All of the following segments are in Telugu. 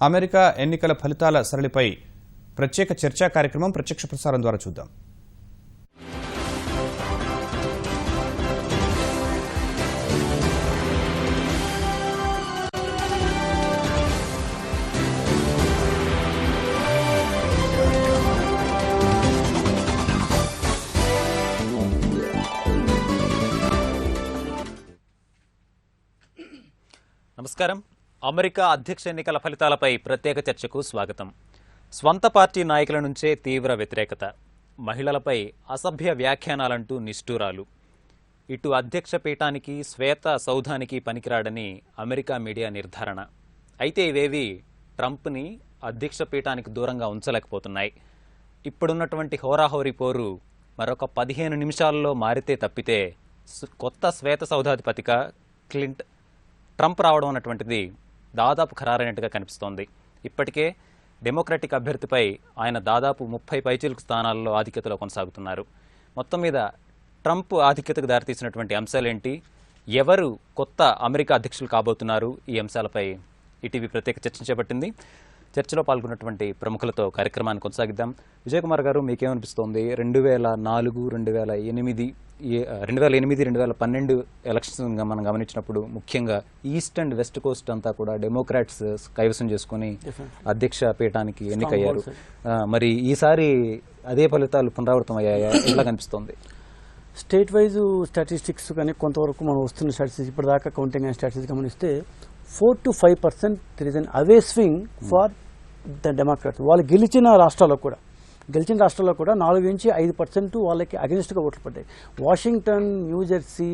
అమెరికా ఎన్నికల ఫలితాల సరళిపై ప్రత్యేక చర్చా కార్యక్రమం ప్రత్యక్ష ప్రసారం ద్వారా చూద్దాం. నమస్కారం. అమెరికా అధ్యక్ష ఎన్నికల ఫలితాలపై ప్రత్యేక చర్చకు స్వాగతం. స్వంత పార్టీ నాయకుల నుంచే తీవ్ర వ్యతిరేకత, మహిళలపై అసభ్య వ్యాఖ్యానాలంటూ నిష్ఠూరాలు. ఇటు అధ్యక్ష పీఠానికి శ్వేత సౌధానికి పనికిరాడని అమెరికా మీడియా నిర్ధారణ. అయితే ఇవేవి ట్రంప్ని అధ్యక్ష పీఠానికి దూరంగా ఉంచలేకపోతున్నాయి. ఇప్పుడున్నటువంటి హోరాహోరీ పోరు మరొక 15 నిమిషాల్లో మారితే తప్పితే కొత్త శ్వేత సౌధాధిపతిగా ట్రంప్ రావడం అన్నటువంటిది దాదాపు ఖరారైనట్టుగా కనిపిస్తోంది. ఇప్పటికే డెమోక్రటిక్ అభ్యర్థిపై ఆయన దాదాపు 30 పైచిలుకు స్థానాల్లో ఆధిక్యతలో కొనసాగుతున్నారు. మొత్తం మీద ట్రంప్ ఆధిక్యతకు దారితీసినటువంటి అంశాలేంటి, ఎవరు కొత్త అమెరికా అధ్యక్షులు కాబోతున్నారు, ఈ అంశాలపై ఈటీవీ ప్రత్యేక చర్చ చేపట్టింది. చర్చలో పాల్గొన్నటువంటి ప్రముఖులతో కార్యక్రమాన్ని కొనసాగిద్దాం. విజయ్ కుమార్ గారు, మీకేమనిపిస్తోంది? 2004, 2008, 2012 ఎలక్షన్స్ మనం గమనించినప్పుడు ముఖ్యంగా ఈస్ట్ అండ్ వెస్ట్ కోస్ట్ అంతా కూడా డెమోక్రాట్స్ కైవసం చేసుకుని అధ్యక్ష పీఠానికి ఎన్నికయ్యారు. మరి ఈసారి అదే ఫలితాలు పునరావృతం అయ్యాయా? ఎలా కనిపిస్తోంది? స్టేట్ వైజ్ స్టాటిస్టిక్స్ కానీ కొంతవరకు మనం వస్తున్న స్టాటిస్టిక్స్ ఇప్పటిదాకా కౌంటింగ్ అయిన స్టాటిస్టిక్స్ గమనిస్తే 4 to 5% there is an away swing for the Democrats. వాళ్ళు గెలిచిన రాష్ట్రాల్లో కూడా 4 నుంచి 5% వాళ్ళకి అగెనిస్ట్గా ఓట్లు పడ్డాయి. వాషింగ్టన్, న్యూజెర్సీ,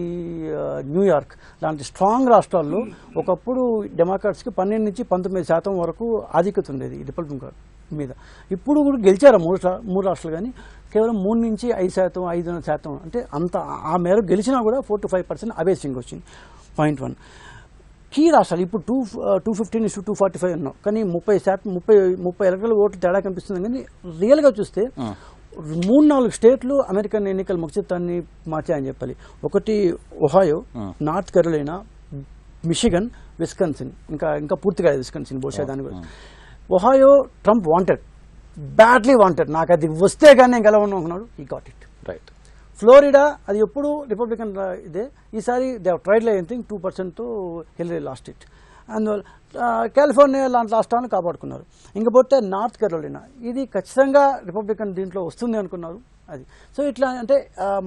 న్యూయార్క్ లాంటి స్ట్రాంగ్ రాష్ట్రాల్లో ఒకప్పుడు డెమోక్రాట్స్కి 12 నుంచి 19% వరకు ఆధిక్యత ఉండేది రిపబ్లికన్ మీద. ఇప్పుడు కూడా గెలిచారు మూడు రాష్ట్రాలు, కానీ కేవలం 3 నుంచి 5%, 5.5% అంటే అంత ఆ మేర గెలిచినా కూడా 4 to 5% అవే స్వింగ్ వచ్చింది. పాయింట్ 1. కీ రాష్ట్రాలు ఇప్పుడు 215-245 ఉన్నాం, కానీ 30 ఎలక్ట్రల్ ఓట్లు తేడా కనిపిస్తుంది. కానీ రియల్గా చూస్తే 3-4 స్టేట్లు అమెరికన్ ఎన్నికల ముఖ్యత్వాన్ని మార్చాయని చెప్పాలి. ఒకటి ఒహాయో, నార్త్ కెరోలినా, మిషిగన్, విస్కన్సిన్, ఇంకా పూర్తిగా విస్కన్సిన్ బహుశా దాని గురించి. ఒహాయో ట్రంప్ బ్యాడ్లీ వాంటెడ్, నాకు అది వస్తే కానీ నేను గెలవనుకున్నాడు. ఈ గాట్ ఇట్ రైట్. ఫ్లోరిడా అది ఎప్పుడు రిపబ్లికన్ ఇదే, ఈసారి they have tried anything 2% Hillary lost it. అందువల్ల కాలిఫోర్నియా లాంటి రాష్ట్రాలను కాపాడుకున్నారు. ఇంకపోతే నార్త్ కెరోలినా ఇది ఖచ్చితంగా రిపబ్లికన్ దీంట్లో వస్తుంది అనుకున్నారు. అది సో ఇట్లా అంటే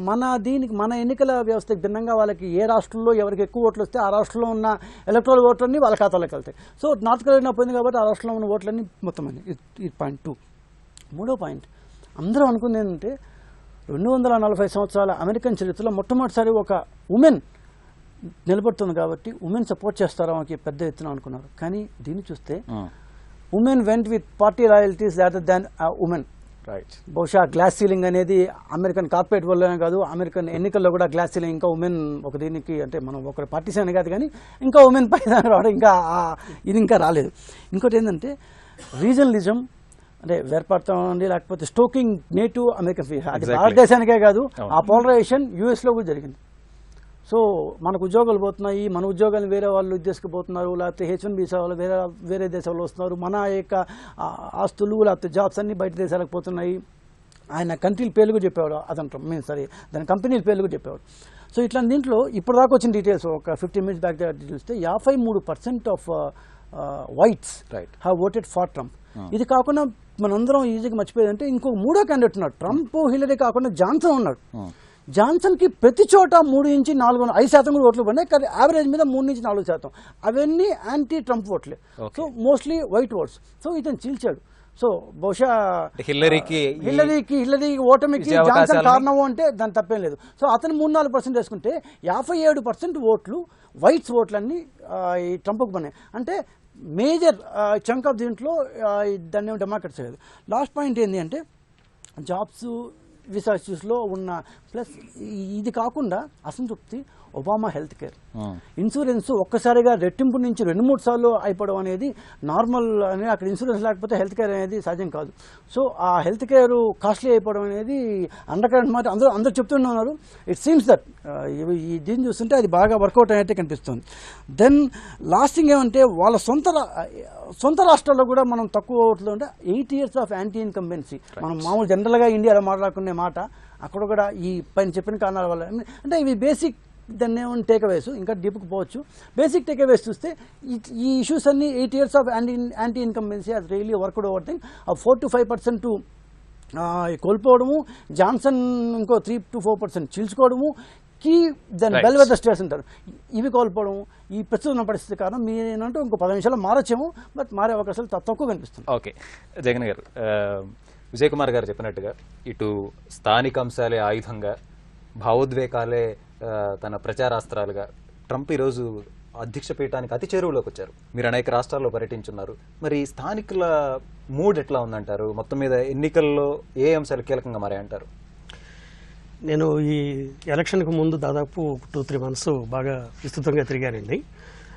మన ఎన్నికల వ్యవస్థకు భిన్నంగా వాళ్ళకి ఏ రాష్ట్రంలో ఎవరికి ఎక్కువ ఓట్లు వస్తే ఆ రాష్ట్రంలో ఉన్న ఎలక్ట్రల్ ఓట్లన్నీ వాళ్ళ ఖాతాలోకి వెళ్తాయి. సో నార్త్ కెరోలినా పోయింది కాబట్టి ఆ రాష్ట్రంలో ఉన్న ఓట్లన్నీ మొత్తం అని. ఇది పాయింట్ 2. 3వ పాయింట్, అందరూ అనుకుంది ఏంటంటే 240 సంవత్సరాల అమెరికన్ చరిత్రలో మొట్టమొదటిసారి ఒక ఉమెన్ నిలబడుతుంది కాబట్టి ఉమెన్ సపోర్ట్ చేస్తారా మనకి పెద్ద ఎత్తున అనుకున్నారు. కానీ దీన్ని చూస్తే women went with party royalties rather than women. Right. బహుశా గ్లాస్ సీలింగ్ అనేది అమెరికన్ కార్పొరేట్ వల్లనే కాదు, అమెరికన్ ఎన్నికల్లో కూడా గ్లాస్ సీలింగ్ ఇంకా ఉమెన్ ఒక దీనికి అంటే మనం ఒక పార్టీస్ అని కాదు, కానీ ఇంకా ఉమెన్ పై రావడం ఇంకా ఇది ఇంకా రాలేదు. ఇంకోటి ఏంటంటే రీజనలిజం, అంటే వేర్పడతాం అండి, లేకపోతే స్టోకింగ్ నేటివ్ అమెరికన్ ఫీల్, అది భారతదేశానికే కాదు ఆ పోలరైజేషన్ యూఎస్లో కూడా జరిగింది. సో మనకు ఉద్యోగాలు పోతున్నాయి, మన ఉద్యోగాలు వేరే వాళ్ళు తీసుకుపోతున్నారు, లేకపోతే H1B వీసా వాళ్ళు వేరే దేశాల్లో వస్తున్నారు, మన యొక్క ఆస్తులు లేకపోతే జాబ్స్ అన్ని బయట దేశాలకు పోతున్నాయి. ఆయన కంట్రీల పేర్లు కూడా చెప్పేవాడు, అదంటాం దాని కంపెనీల పేర్లు కూడా చెప్పేవాడు. సో ఇట్లా దీంట్లో ఇప్పుడు దాకా వచ్చిన డీటెయిల్స్ ఒక 15 minutes బ్యాక్ చూస్తే 53% of whites have voted for Trump. ఇది కాకుండా మనందరం ఈజీగా మర్చిపోయేది అంటే ఇంకో 3వ క్యాండిడేట్ ఉన్నాడు. ట్రంప్, హిల్లరీ కాకుండా జాన్సన్ ఉన్నాడు. జాన్సన్కి ప్రతి చోట 3 నుంచి 5% కూడా ఓట్లు పడినాయి, కానీ యావరేజ్ మీద 3 నుంచి 4%. అవన్నీ యాంటీ ట్రంప్ ఓట్లే. So mostly white votes. So ఇతను చీల్చాడు. సో బహుశా హిల్లరీ ఓటమికి జాన్సన్ కారణం అంటే దాని తప్పేం లేదు. సో అతను 3-4% వేసుకుంటే 57% ఓట్లు వైట్స్ ఓట్లన్నీ ఈ ట్రంప్కు పడినాయి. అంటే మేజర్ చంక్ ఆఫ్ దీంట్లో దాన్ని డెమోక్రట్స్ లేదు. లాస్ట్ పాయింట్ ఏంటి అంటే జాబ్స్, వీసా ఇష్యూస్లో ఉన్న ప్లస్ ఇది కాకుండా అసంతృప్తి ఒబామా హెల్త్ కేర్ ఇన్సూరెన్స్ ఒక్కసారిగా రెట్టింపు నుంచి 2-3 సార్లు అయిపోవడం అనేది నార్మల్ అనేది, అక్కడ ఇన్సూరెన్స్ లేకపోతే హెల్త్ కేర్ అనేది సాధ్యం కాదు. సో ఆ హెల్త్ కేర్ కాస్ట్లీ అయిపోవడం అనేది అండర్ కరెంట్ మాట అందరూ చెప్తున్నారు. ఇట్ సీమ్స్ దట్ దీన్ని చూస్తుంటే అది బాగా వర్కౌట్ అయినట్టే కనిపిస్తుంది. దెన్ లాస్ట్ థింగ్ ఏమంటే వాళ్ళ సొంత రాష్ట్రాల్లో కూడా మనం తక్కువ అవుతుందంటే 8 years ఆఫ్ యాంటీ ఇన్కంబెన్సీ. మనం మామూలు జనరల్గా ఇండియాలో మాట్లాడుకునే మాట అక్కడ కూడా ఈ పైన చెప్పిన కారణాల వల్ల, అంటే ఇవి బేసిక్ దాన్ని ఏమైనా టేక్అవేస్, ఇంకా డీప్కి పోవచ్చు. బేసిక్ టేక్అవేస్ చూస్తే ఈ ఇష్యూస్ అన్ని 8 years of anti incumbency has really worked over thing. 4 to 5% కోల్పోవడము, జాన్సన్ ఇంకో 3 to 4% చీల్చుకోవడము, కీ దాని బెల్ వెదర్ స్టేట్స్ అంటారు, ఇవి కోల్పోవడం. ఈ ప్రస్తుతం పరిస్థితి కారణం మీరేంటంటే ఇంకో 10 నిమిషాలు మారొచ్చేమో, బట్ మారే అవకాశాలు తక్కువ కనిపిస్తుంది. ఓకే, జగన్ గారు, విజయ్ కుమార్ గారు చెప్పినట్టుగా ఇటు స్థానిక అంశాలే ఆయుధంగా, భావోద్వేగాలే తన ప్రచారాస్త్రాలుగా ట్రంప్ ఈరోజు అధ్యక్ష పీఠానికి అతి చేరువలోకి వచ్చారు. మీరు అనేక రాష్ట్రాల్లో పర్యటించున్నారు. మరి స్థానికుల మూడ్ ఎట్లా ఉందంటారు? మొత్తం మీద ఎన్నికల్లో ఏ అంశాలు కీలకంగా మారాయంటారు? నేను ఈ ఎలక్షన్కి ముందు దాదాపు 2-3 months బాగా విస్తృతంగా తిరిగానండి.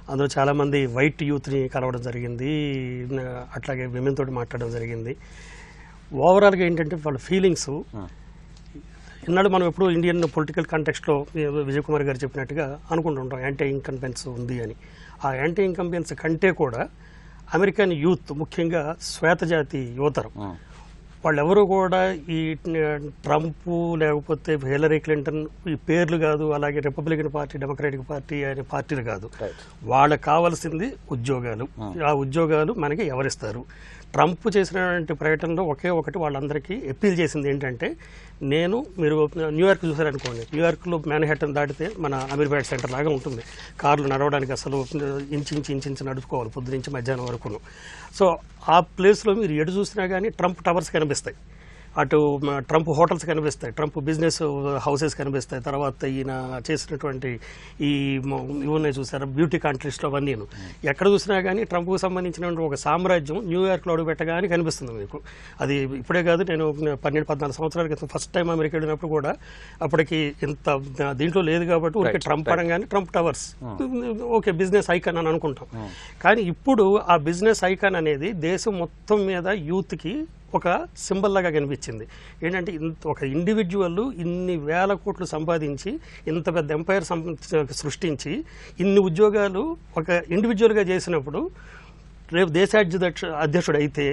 అందులో చాలామంది వైట్ యూత్ని కలవడం జరిగింది, అట్లాగే విమెన్ తోటి మాట్లాడడం జరిగింది. ఓవరాల్గా ఏంటంటే వాళ్ళ ఫీలింగ్స్ ఇన్నాళ్ళు మనం ఎప్పుడు ఇండియన్ పొలిటికల్ కాంటెక్స్ట్లో విజయ్ కుమార్ గారు చెప్పినట్టుగా అనుకుంటుంటాం యాంటీ ఇన్కంబెన్స్ ఉంది అని. ఆ యాంటీ ఇన్కంబెన్స్ కంటే కూడా అమెరికన్ యూత్, ముఖ్యంగా శ్వేతజాతి యువతరం, వాళ్ళెవరూ కూడా ఈ ట్రంప్ లేకపోతే హిల్లరీ క్లింటన్ ఈ పేర్లు కాదు, అలాగే రిపబ్లికన్ పార్టీ, డెమోక్రాటిక్ పార్టీ అనే పార్టీలు కాదు. వాళ్ళకి కావాల్సింది ఉద్యోగాలు. ఆ ఉద్యోగాలు మనకి ఎవరిస్తారు? ట్రంప్ చేసినటువంటి ప్రకటనలో ఒకే ఒకటి వాళ్ళందరికీ అప్పీల్ చేసింది ఏంటంటే, మీరు న్యూయార్క్ చూసారనుకోండి, న్యూయార్క్లో మ్యాన్హాటన్ దాటితే మన అమీర్పేట సెంటర్ లాగా ఉంటుంది. కార్లు నడవడానికి అసలు ఇంచి నడుపుకోవాలి పొద్దు నుంచి మధ్యాహ్నం వరకును. సో ఆ ప్లేస్లో మీరు ఎటు చూసినా కానీ ట్రంప్ టవర్స్ కనిపిస్తాయి, అటు ట్రంప్ హోటల్స్ కనిపిస్తాయి, ట్రంప్ బిజినెస్ హౌసెస్ కనిపిస్తాయి. తర్వాత ఈయన చేసినటువంటి ఇవన్నీ చూసారా, బ్యూటీ కాంట్రీస్లో అవన్నీ ఎక్కడ చూసినా కానీ ట్రంప్కు సంబంధించినటువంటి ఒక సామ్రాజ్యం న్యూయార్క్లో అడుగు పెట్టగానే కనిపిస్తుంది మీకు. అది ఇప్పుడే కాదు, నేను 12-14 సంవత్సరాల క్రితం ఫస్ట్ టైం అమెరికా వెళ్ళినప్పుడు కూడా అప్పటికి ఇంత దీంట్లో లేదు కాబట్టి ఊరికే ట్రంప్ అనగానే Trump towers okay business icon అని అనుకుంటాం. కానీ ఇప్పుడు ఆ బిజినెస్ ఐకాన్ అనేది దేశం మొత్తం మీద యూత్కి ఒక సింబల్ లాగా కనిపించింది. ఏంటంటే ఒక ఇండివిజువల్ ఇన్ని వేల కోట్లు సంపాదించి, ఇంత పెద్ద ఎంపైర్ సృష్టించి, ఇన్ని ఉద్యోగాలు ఒక ఇండివిజువల్గా చేసినప్పుడు రేపు అధ్యక్షుడు అయితే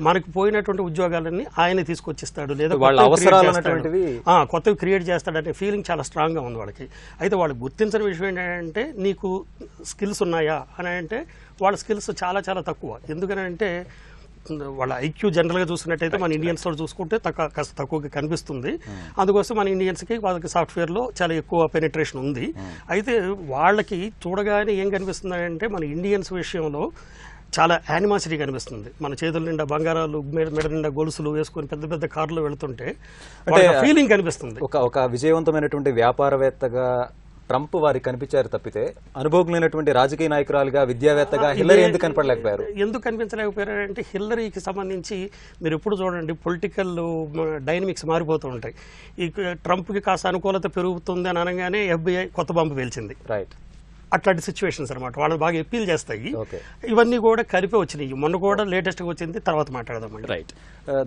మనకు పోయినటువంటి ఉద్యోగాలన్నీ ఆయన తీసుకొచ్చిస్తాడు, లేదా కొత్తవి క్రియేట్ చేస్తాడనే ఫీలింగ్ చాలా స్ట్రాంగ్ గా ఉంది వాళ్ళకి. అయితే వాళ్ళు గుర్తించిన విషయం ఏంటంటే, నీకు స్కిల్స్ ఉన్నాయా అని అంటే వాళ్ళ స్కిల్స్ చాలా చాలా తక్కువ. ఎందుకనంటే వాళ్ళ ఐక్యూ జనరల్గా చూసినట్టయితే మన ఇండియన్స్లో చూసుకుంటే కాస్త తక్కువగా కనిపిస్తుంది. అందుకోసం మన ఇండియన్స్కి వాళ్ళకి సాఫ్ట్వేర్లో చాలా ఎక్కువ పెనిట్రేషన్ ఉంది. అయితే వాళ్ళకి చూడగానే ఏం కనిపిస్తుంది అంటే, మన ఇండియన్స్ విషయంలో చాలా యానిమాసిటీ కనిపిస్తుంది. మన చేతుల నిండా బంగారాలు, మెడ నిండా గొలుసులు వేసుకొని పెద్ద పెద్ద కార్లు వెళుతుంటే ఫీలింగ్ కనిపిస్తుంది. ఒక విజయవంతమైనటువంటి వ్యాపారవేత్తగా ట్రంప్ వారికి కనిపించారు తప్పితే, అనుభవజ్ఞమైనటువంటి రాజకీయ నాయకురాలుగా, విద్యావేత్తగా హిల్లరీ ఎందుకు కనపడలేకపోయారు? ఎందుకు కనిపించలేకపోయారంటే, హిల్లరీకి సంబంధించి మీరు ఎప్పుడు చూడండి పొలిటికల్ డైనమిక్స్ మారిపోతూ ఉంటాయి. ఈ ట్రంప్కి కాస్త అనుకూలత పెరుగుతుంది అని అనగానే FBI కొత్త బాంబు పేల్చింది. రైట్, అట్లాంటి సిచ్యువేషన్స్ అనమాట. వాళ్ళని బాగా అప్పీల్ చేస్తాయి. ఇవన్నీ కూడా కలిపి వచ్చినాయి. మొన్న కూడా లేటెస్ట్గా వచ్చింది, తర్వాత మాట్లాడదామండి. రైట్,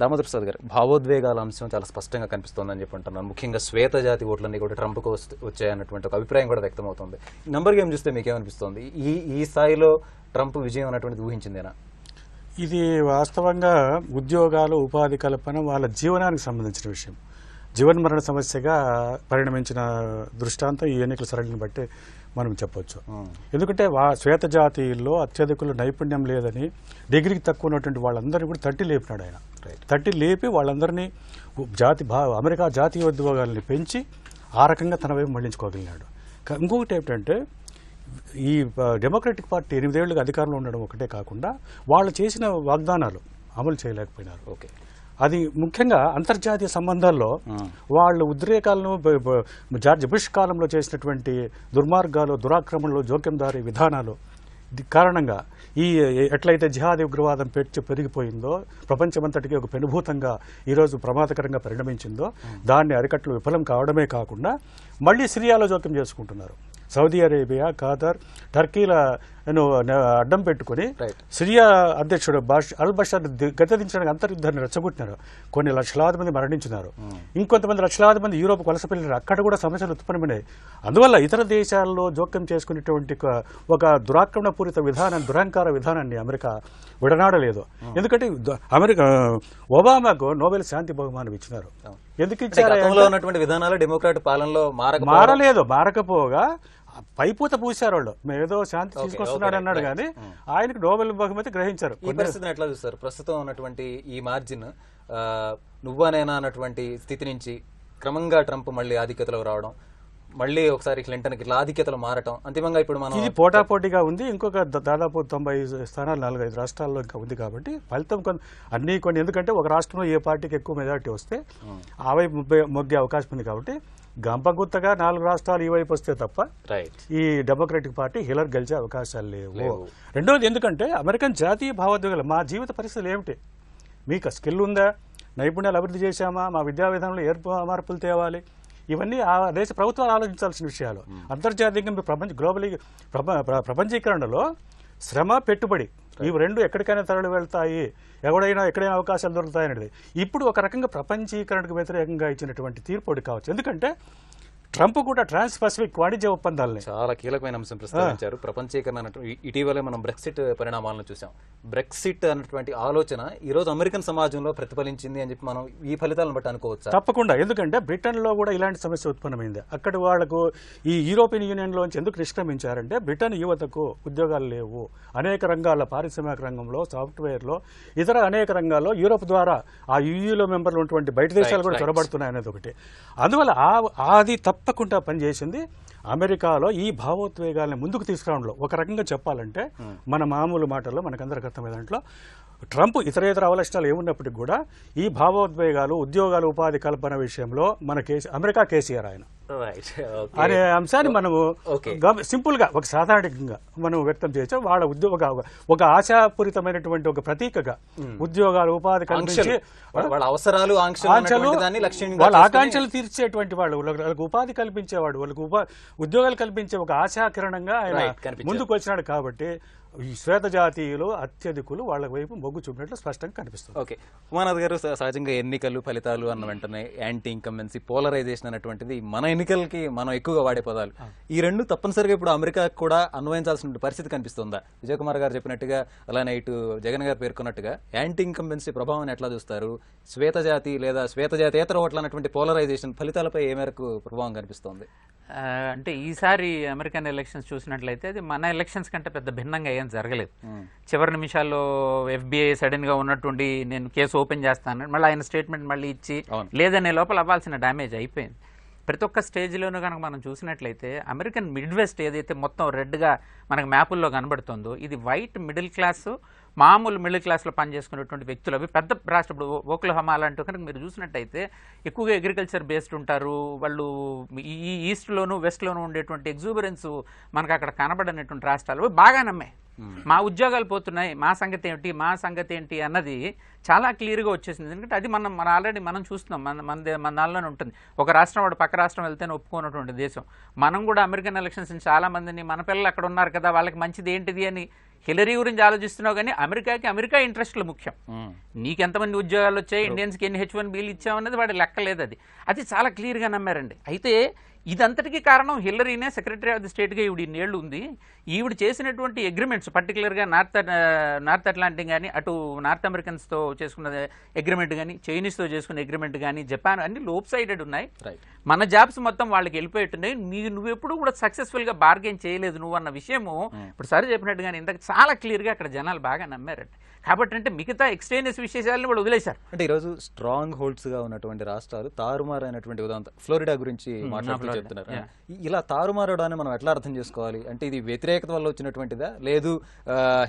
దామోదర్ ప్రసాద్ గారు, భావోద్వేగాల అంశం చాలా స్పష్టంగా కనిపిస్తోందని చెప్పి అంటున్నాను. ముఖ్యంగా శ్వేత జాతి ఓట్లన్నీ కూడా ట్రంప్కు వచ్చాయన్నటువంటి ఒక అభిప్రాయం కూడా వ్యక్తమవుతుంది. నంబర్ గేమ్ చూస్తే మీకేమనిపిస్తోంది? ఈ స్థాయిలో ట్రంప్ విజయం అన్నటువంటిది ఊహించిందేనా? ఇది వాస్తవంగా ఉద్యోగాలు, ఉపాధి కల్పన, వాళ్ళ జీవనానికి సంబంధించిన విషయం. జీవన్మరణ సమస్యగా పరిణమించిన దృష్టాంతం ఈ ఎన్నికల సరళిని బట్టి మనం చెప్పొచ్చు. ఎందుకంటే శ్వేత జాతీయుల్లో అత్యధికులు నైపుణ్యం లేదని, డిగ్రీకి తక్కువ ఉన్నటువంటి వాళ్ళందరినీ కూడా తట్టి లేపినాడు ఆయన. తట్టి లేపి వాళ్ళందరినీ అమెరికా జాతీయ ఉద్యోగాలని పెంచి ఆ రకంగా తన వైపు మళ్లించుకోగలిగినాడు. ఇంకొకటి ఏమిటంటే, ఈ డెమోక్రటిక్ పార్టీ 8 ఏళ్లుగా అధికారంలో ఉండడం ఒకటే కాకుండా వాళ్ళు చేసిన వాగ్దానాలు అమలు చేయలేకపోయినారు. ఓకే, అది ముఖ్యంగా అంతర్జాతీయ సంబంధాల్లో వాళ్ళు ఉద్రేకాలను, జార్జ్ బుష్ కాలంలో చేసినటువంటి దుర్మార్గాలు, దురాక్రమణలు, జోక్యందారీ విధానాలు కారణంగా ఎట్లయితే జిహాదీ ఉగ్రవాదం పెరిగిపోయిందో, ప్రపంచమంతటికి ఒక పెనుభూతంగా ఈరోజు ప్రమాదకరంగా పరిణమించిందో, దాన్ని అరికట్లు విఫలం కావడమే కాకుండా మళ్లీ సిరియాలో జోక్యం చేసుకుంటున్నారు. సౌదీ అరేబియా, ఖతార్, టర్కీల అడ్డం పెట్టుకుని Right. సిరియా అధ్యక్షుడు అల్ బషర్ గద్దెదించడానికి అంతర్యుద్ధాన్ని రెచ్చగొట్టినారు. కొన్ని లక్షలాది మంది మరణించినారు. ఇంకొంతమంది లక్షలాది మంది యూరోప్ వలస వెళ్ళారు. అక్కడ కూడా సమస్యలు ఉత్పన్నమైనాయి. అందువల్ల ఇతర దేశాల్లో జోక్యం చేసుకునేటువంటి ఒక దురాక్రమణపూరిత విధానం, దురహంకార విధానాన్ని అమెరికా విడనాడలేదు. ఎందుకంటే అమెరికా ఒబామాకు నోబెల్ శాంతి బహుమానం ఇచ్చినారు. ఎందుకు ఇచ్చారు? గతంలో ఉన్నటువంటి విధానాలు డెమోక్రాట్ పాలనలో మారకపోగా పైపూత పూసారు వాళ్ళు. మేమేదో శాంతి తీసుకొస్తున్నాడు అన్నాడు కానీ ఆయనకు నోబెల్ బహుమతి గ్రహించారు. ఈ పరిస్థితిని ఎట్లా చూస్తారు? ప్రస్తుతం ఉన్నటువంటి ఈ మార్జిన్ నువ్వనేనా అన్నటువంటి స్థితి నుంచి క్రమంగా ట్రంప్ మళ్ళీ ఆధిక్యతలో రావడం, మళ్ళీ ఒకసారి క్లింటన్ ఇట్లా ఆధిక్యతలు మారటం, అంతిమంగా ఇప్పుడు మనం ఇది పోటాపోటీగా ఉంది. ఇంకొక దాదాపు 90 స్థానాలు 4-5 రాష్ట్రాల్లో ఇంకా ఉంది. కాబట్టి ఫలితం కొన్ని ఎందుకంటే ఒక రాష్ట్రంలో ఏ పార్టీకి ఎక్కువ మెజారిటీ వస్తే ఆ వైపు మొగ్గే అవకాశం ఉంది. కాబట్టి గంపగుత్తగా 4 రాష్ట్రాలు ఈ వైపు వస్తే తప్ప ఈ డెమోక్రటిక్ పార్టీ హిల్లరీ గెలిచే అవకాశాలు లేవు. రెండోది, ఎందుకంటే అమెరికన్ జాతీయ భావోద్వేగాలు, మా జీవిత పరిస్థితులు ఏమిటి, మీకు స్కిల్ ఉందా, నైపుణ్యాలు అభివృద్ధి చేశామా, మా విద్యా విధానంలో మార్పులు తేవాలి, ఇవన్నీ ఆ దేశ ప్రభుత్వాలు ఆలోచించాల్సిన విషయాలు. అంతర్జాతీయంగా గ్లోబలీ ప్రపంచీకరణలో శ్రమ, పెట్టుబడి ఇవి రెండు ఎక్కడికైనా తరలి వెళ్తాయి, ఎక్కడైనా అవకాశాలు దొరుకుతాయనేది ఇప్పుడు ఒక రకంగా ప్రపంచీకరణకు వ్యతిరేకంగా ఇచ్చినటువంటి తీర్పు కావచ్చు. ఎందుకంటే ట్రంప్ కూడా ట్రాన్స్ పసిఫిక్ వాణిజ్య ఒప్పందాలని చాలా కీలకమైన అంశం ప్రస్తావించారు. ప్రపంచీకరణ ఇటీవలే మనం బ్రెక్సిట్ పరిణామాలను చూసాం. బ్రెక్సిట్ అన్నటువంటి ఆలోచన ఈ రోజు అమెరికన్ సమాజంలో ప్రతిఫలించింది అని చెప్పి మనం ఈ ఫలితాలను బట్టి అనుకోవచ్చు. తప్పకుండా. ఎందుకంటే బ్రిటన్ లో కూడా ఇలాంటి సమస్య ఉత్పన్నమైంది. అక్కడ వాళ్లకు ఈ యూరోపియన్ యూనియన్ లోంచి ఎందుకు నిష్క్రమించారంటే బ్రిటన్ యువతకు ఉద్యోగాలు లేవు. అనేక రంగాల్లో, పారిశ్రామిక రంగంలో, సాఫ్ట్వేర్ లో, ఇతర అనేక రంగాల్లో యూరోప్ ద్వారా ఆ యూయూలో మెంబర్లు ఉన్నటువంటి బయట దేశాలు కూడా చొరబడుతున్నాయి అనేది ఒకటి. అందువల్ల అది తప్పకుండా పనిచేసింది. అమెరికాలో ఈ భావోద్వేగాల్ని ముందుకు తీసుకురావడంలో ఒక రకంగా చెప్పాలంటే మన మామూలు మాటల్లో మనకందరికి అర్థమయ్యే దాంట్లో ట్రంప్ ఇతరేతర అవలక్షణాలు ఏమున్నప్పటికీ కూడా ఈ భావోద్వేగాలు, ఉద్యోగాలు, ఉపాధి కల్పన విషయంలో అమెరికా కేసీఆర్ ఆయన అనే అంశాన్ని మనము సింపుల్ గా ఒక సాధారణంగా మనం వ్యక్తం చేయొచ్చు. వాళ్ళ ఒక ఆశాపూరితమైనటువంటి ఒక ప్రతీకగా ఉద్యోగాలు, ఉపాధి కల్పించి వాళ్ళ అవసరాలు, వాళ్ళ ఆకాంక్షలు తీర్చేటువంటి వాళ్ళకు ఉపాధి కల్పించేవాడు, వాళ్ళకు ఉద్యోగాలు కల్పించే ఒక ఆశాకిరణంగా ఆయన ముందుకు వచ్చినాడు. కాబట్టి ఈ శ్వేత జాతీయులు అత్యధికులు వాళ్ళ వైపు మొగ్గు చూపినట్లు స్పష్టంగా కనిపిస్తుంది. ఓకే, ఉమానాథ్ గారు, సహజంగా ఎన్నికలు ఫలితాలు అన్న వెంటనే యాంటీ ఇన్కంబెన్సీ, పోలరైజేషన్ అనేటువంటిది మన ఎన్నికలకి మనం ఎక్కువగా వాడే పదాలు. ఈ రెండు తప్పనిసరిగా ఇప్పుడు అమెరికాకు కూడా అన్వయించాల్సిన పరిస్థితి కనిపిస్తుందా? విజయ్ కుమార్ గారు చెప్పినట్టుగా, అలానే ఇటు జగన్ గారు పేర్కొన్నట్టుగా యాంటీ ఇన్కంబెన్సీ ప్రభావాన్ని ఎట్లా చూస్తారు? శ్వేత జాతి లేదా శ్వేత జాతేతర ఓట్ల అన్నటువంటి పోలరైజేషన్ ఫలితాలపై ఏ మేరకు ప్రభావం కనిపిస్తోంది? అంటే ఈసారి అమెరికన్ ఎలక్షన్స్ చూసినట్లయితే అది మన ఎలక్షన్స్ కంటే పెద్ద భిన్నంగా ఏం జరగలేదు. చివరి నిమిషాల్లో FBI సడన్ గా ఉన్నట్టుండి నేను కేసు ఓపెన్ చేస్తాను, మళ్ళీ ఆయన స్టేట్మెంట్ మళ్ళీ ఇచ్చి లేదనే లోపల అవ్వాల్సిన డ్యామేజ్ అయిపోయింది. ప్రతి ఒక్క స్టేజ్లోనూ కనుక మనం చూసినట్లయితే అమెరికన్ మిడ్ వెస్ట్ ఏదైతే మొత్తం రెడ్గా మనకు మ్యాపుల్లో కనబడుతుందో ఇది వైట్ మిడిల్ క్లాస్, మామూలు మిడిల్ క్లాస్లో పనిచేసుకునేటువంటి వ్యక్తులు. అవి పెద్ద రాష్ట్రం, ఇప్పుడు ఓక్లహోమా లాంటి కనుక మీరు చూసినట్టయితే ఎక్కువగా అగ్రికల్చర్ బేస్డ్ ఉంటారు వాళ్ళు. ఈ ఈస్ట్లోను వెస్ట్లోనూ ఉండేటువంటి ఎగ్జూబరెన్స్ మనకు అక్కడ కనబడనటువంటి రాష్ట్రాలు బాగా నమ్మాయి. మా ఉద్యోగాలు పోతున్నాయి, మా సంగతి ఏంటి అన్నది చాలా క్లియర్గా వచ్చేసింది. ఎందుకంటే అది మనం ఆల్రెడీ మనం చూస్తున్నాం, మన దానిలోనే ఉంటుంది. ఒక రాష్ట్రం వాడు పక్క రాష్ట్రం వెళ్తేనే ఒప్పుకున్నటువంటి దేశం. మనం కూడా అమెరికన్ ఎలక్షన్స్ చాలా మందిని మన పిల్లలు అక్కడ ఉన్నారు కదా వాళ్ళకి మంచిది ఏంటిది అని హిలరీ గురించి ఆలోచిస్తున్నావు, కానీ అమెరికా ఇంట్రెస్ట్లు ముఖ్యం. నీకెంతమంది ఉద్యోగాలు వచ్చాయి, ఇండియన్స్కి ఎన్ని H1Bలు ఇచ్చామన్నది వాడి లెక్కలేదు. అది చాలా క్లియర్గా నమ్మారండి. అయితే ఇదంతటికీ కారణం హిల్లరీనే సెక్రటరీ ఆఫ్ ది స్టేట్గా ఈవిడ ఇన్నేళ్లు ఉంది. ఈవిడ చేసినటువంటి అగ్రిమెంట్స్, పర్టికులర్గా నార్త్ అట్లాంటిక్ కానీ, అటు నార్త్ అమెరికన్స్తో చేసుకున్న అగ్రిమెంట్ కానీ, చైనీస్తో చేసుకున్న అగ్రిమెంట్ కానీ, జపాన్ అన్ని లోప్ సైడెడ్ ఉన్నాయి. మన జాబ్స్ మొత్తం వాళ్ళకి వెళ్ళిపోయేట్టున్నాయి. నువ్వు ఎప్పుడు కూడా సక్సెస్ఫుల్గా బార్గెన్ చేయలేదు నువ్వు అన్న విషయము ఇప్పుడు సరే చెప్పినట్టుగానే ఇంతకు చాలా క్లియర్గా అక్కడ జనాలు బాగా నమ్మారండి. కాబట్టి అంటే మిగతా ఎక్స్టేనియస్ విశేషాలను కూడా వదిలేశారు. అంటే ఈరోజు స్ట్రాంగ్ హోల్డ్స్ గా ఉన్నటువంటి రాష్ట్రాలు తారుమారైనటువంటి ఉదాహరణ ఫ్లోరిడా గురించి మాట్లాడుతూ చెప్తున్నారు. ఇలా తారుమారడాన్ని మనం ఎట్లా అర్థం చేసుకోవాలి? అంటే ఇది వ్యతిరేకత వల్ల వచ్చినటువంటిదా, లేదు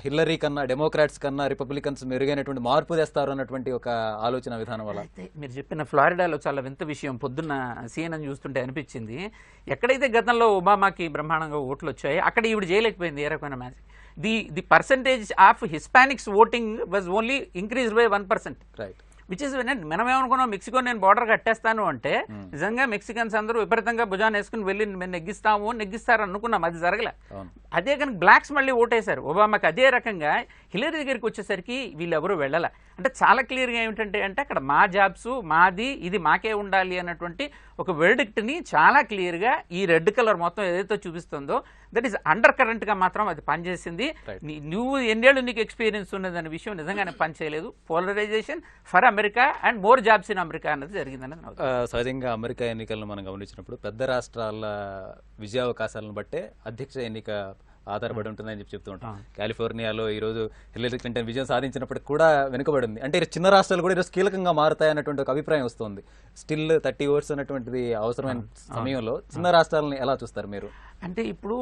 హిల్లరీ కన్నా డెమోక్రాట్స్ కన్నా రిపబ్లికన్స్ మెరుగైనటువంటి మార్పు తెస్తారు అన్నటువంటి ఒక ఆలోచన విధానం వల్ల? మీరు చెప్పిన ఫ్లోరిడాలో చాలా వింత విషయం పొద్దున్న CNN చూస్తుంటే అనిపించింది. ఎక్కడైతే గతంలో ఒబామాకి బ్రహ్మాండంగా ఓట్లు వచ్చాయో అక్కడ ఈవిడ చేయలేకపోయింది ఏ రకమైన magic. The percentage of Hispanics voting was only increased by 1%. Right. Which is మనం ఏమనుకున్నాం, మెక్సికో నేను బార్డర్ కట్టేస్తాను అంటే నిజంగా మెక్సికన్స్ అందరూ విపరీతంగా భుజాన్ని వేసుకుని వెళ్ళి మేము నెగ్గిస్తారు అనుకున్నాం, అది జరగలే. అదే కనుక బ్లాక్స్ మళ్ళీ ఓటేశారు ఒబామాకి. అదే రకంగా హిలరీ దగ్గరికి వచ్చేసరికి వీళ్ళెవరూ వెళ్ళాల. అంటే చాలా క్లియర్గా ఏమిటంటే అక్కడ మా జాబ్స్ మాది, ఇది మాకే ఉండాలి అన్నటువంటి ఒక వెర్డిక్ట్ని చాలా క్లియర్గా ఈ రెడ్ కలర్ మొత్తం ఏదైతే చూపిస్తుందో దట్ ఈస్ అండర్ కరెంట్గా మాత్రం అది పనిచేసింది. నువ్వు ఎన్నేళ్ళు నీకు ఎక్స్పీరియన్స్ ఉన్నదనే విషయం నిజంగానే పనిచేయలేదు. Polarization for America and more jobs in America అన్నది జరిగిందని. సహజంగా అమెరికా ఎన్నికలను మనం గమనించినప్పుడు పెద్ద రాష్ట్రాల విజయావకాశాలను బట్టే అధ్యక్ష ఎన్నిక ఆధారపడి ఉంటుందని చెప్తూ ఉంటాం. కాలిఫోర్నియాలో ఈరోజు హిల్లరీ క్లింటన్ విజయం సాధించినప్పటికి కూడా వెనుకబడింది. అంటే చిన్న రాష్ట్రాలు కూడా ఈరోజు కీలకంగా మారుతాయన్నటువంటి ఒక అభిప్రాయం వస్తుంది. స్టిల్ 30 ఓట్స్ అన్నటువంటిది అవసరమైన సమయంలో చిన్న రాష్ట్రాలను ఎలా చూస్తారు మీరు? అంటే ఇప్పుడు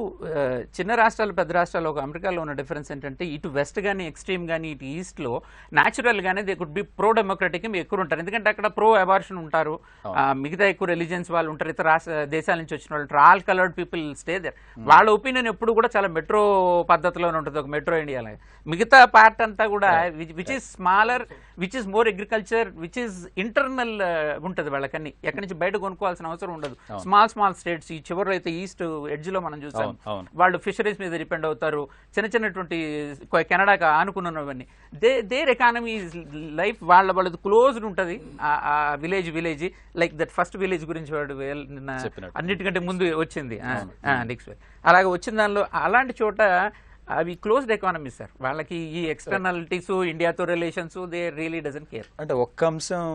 చిన్న రాష్ట్రాలు పెద్ద రాష్ట్రాలు ఒక అమెరికాలో ఉన్న డిఫరెన్స్ ఏంటంటే ఇటు వెస్ట్ కానీ ఎక్స్ట్రీమ్ కానీ ఇటు ఈస్ట్లో న్యాచురల్గానే they could be pro democratic ఎక్కువ ఉంటారు. ఎందుకంటే అక్కడ ప్రో అబార్షన్ ఉంటారు, మిగతా ఎక్కువ రిలీజియన్స్ వాళ్ళు ఉంటారు, ఇతర దేశాల నుంచి వచ్చిన వాళ్ళు ఉంటారు. All coloured people stay there. వాళ్ళ ఒపీనియన్ ఎప్పుడు కూడా చాలా మెట్రో పద్ధతిలోనే ఉంటుంది, ఒక మెట్రో ఇండియాలో. మిగతా పార్ట్ అంతా కూడా which is smaller, which is more agriculture, which is internal ఉంటుంది వాళ్ళకన్నీ. ఎక్కడి నుంచి బయట కొనుక్కోవాల్సిన అవసరం ఉండదు. స్మాల్ స్టేట్స్ ఈ చివరిలో అయితే ఈస్ట్ ఎడ్జ్ లో మనం చూసాం వాళ్ళు ఫిషరీస్ మీద డిపెండ్ అవుతారు. చిన్నటువంటి కెనడాకి ఆనుకున్నవన్నీ దేర్ ఎకానమీ లైఫ్ వాళ్ళది క్లోజ్డ్ ఉంటుంది. ఆ village like that first village గురించి వాడు అన్నిటికంటే ముందు వచ్చింది నెక్స్ట్. అలాగే వచ్చిన దానిలో అలాంటి చోట అవి క్లోజ్డ్ ఎకానమీస్ సార్. వాళ్ళకి ఈ ఎక్స్టర్నాలిటీస్ ఇండియాతో relations they really doesn't care. అంటే ఒక్క అంశం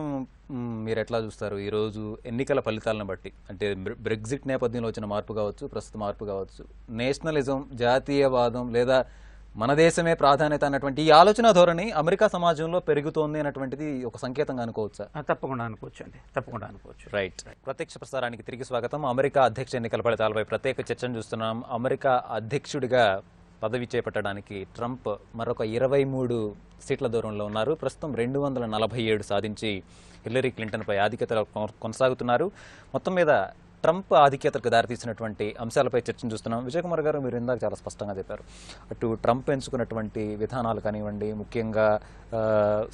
మీరు ఎట్లా చూస్తారు ఈరోజు ఎన్నికల ఫలితాలను బట్టి? అంటే బ్రెగ్జిట్ నేపథ్యంలో వచ్చిన మార్పు కావచ్చు, ప్రస్తుత మార్పు కావచ్చు, నేషనలిజం, జాతీయవాదం లేదా మన దేశమే ప్రాధాన్యత అన్నటువంటి ఈ ఆలోచన ధోరణి అమెరికా సమాజంలో పెరుగుతోంది అన్నటువంటిది ఒక సంకేతంగా అనుకోవచ్చా? తప్పకుండా అనుకోవచ్చు అండి, తప్పకుండా అనుకోవచ్చు. రైట్. ప్రత్యక్ష ప్రసారానికి తిరిగి స్వాగతం. అమెరికా అధ్యక్ష ఎన్నికల ఫలితాలపై ప్రత్యేక చర్చను చూస్తున్నాం. అమెరికా అధ్యక్షుడిగా పదవి చేపట్టడానికి ట్రంప్ మరొక 23 సీట్ల దూరంలో ఉన్నారు. ప్రస్తుతం 247 సాధించి హిల్లరీ క్లింటన్పై ఆధిక్యతలో కొనసాగుతున్నారు. మొత్తం మీద ట్రంప్ ఆధిక్యతకు దారితీసినటువంటి అంశాలపై చర్చను చూస్తున్నాం. విజయ్ కుమార్ గారు, మీరు ఇందాక చాలా స్పష్టంగా చెప్పారు. అటు ట్రంప్ ఎంచుకున్నటువంటి విధానాలు కానివ్వండి, ముఖ్యంగా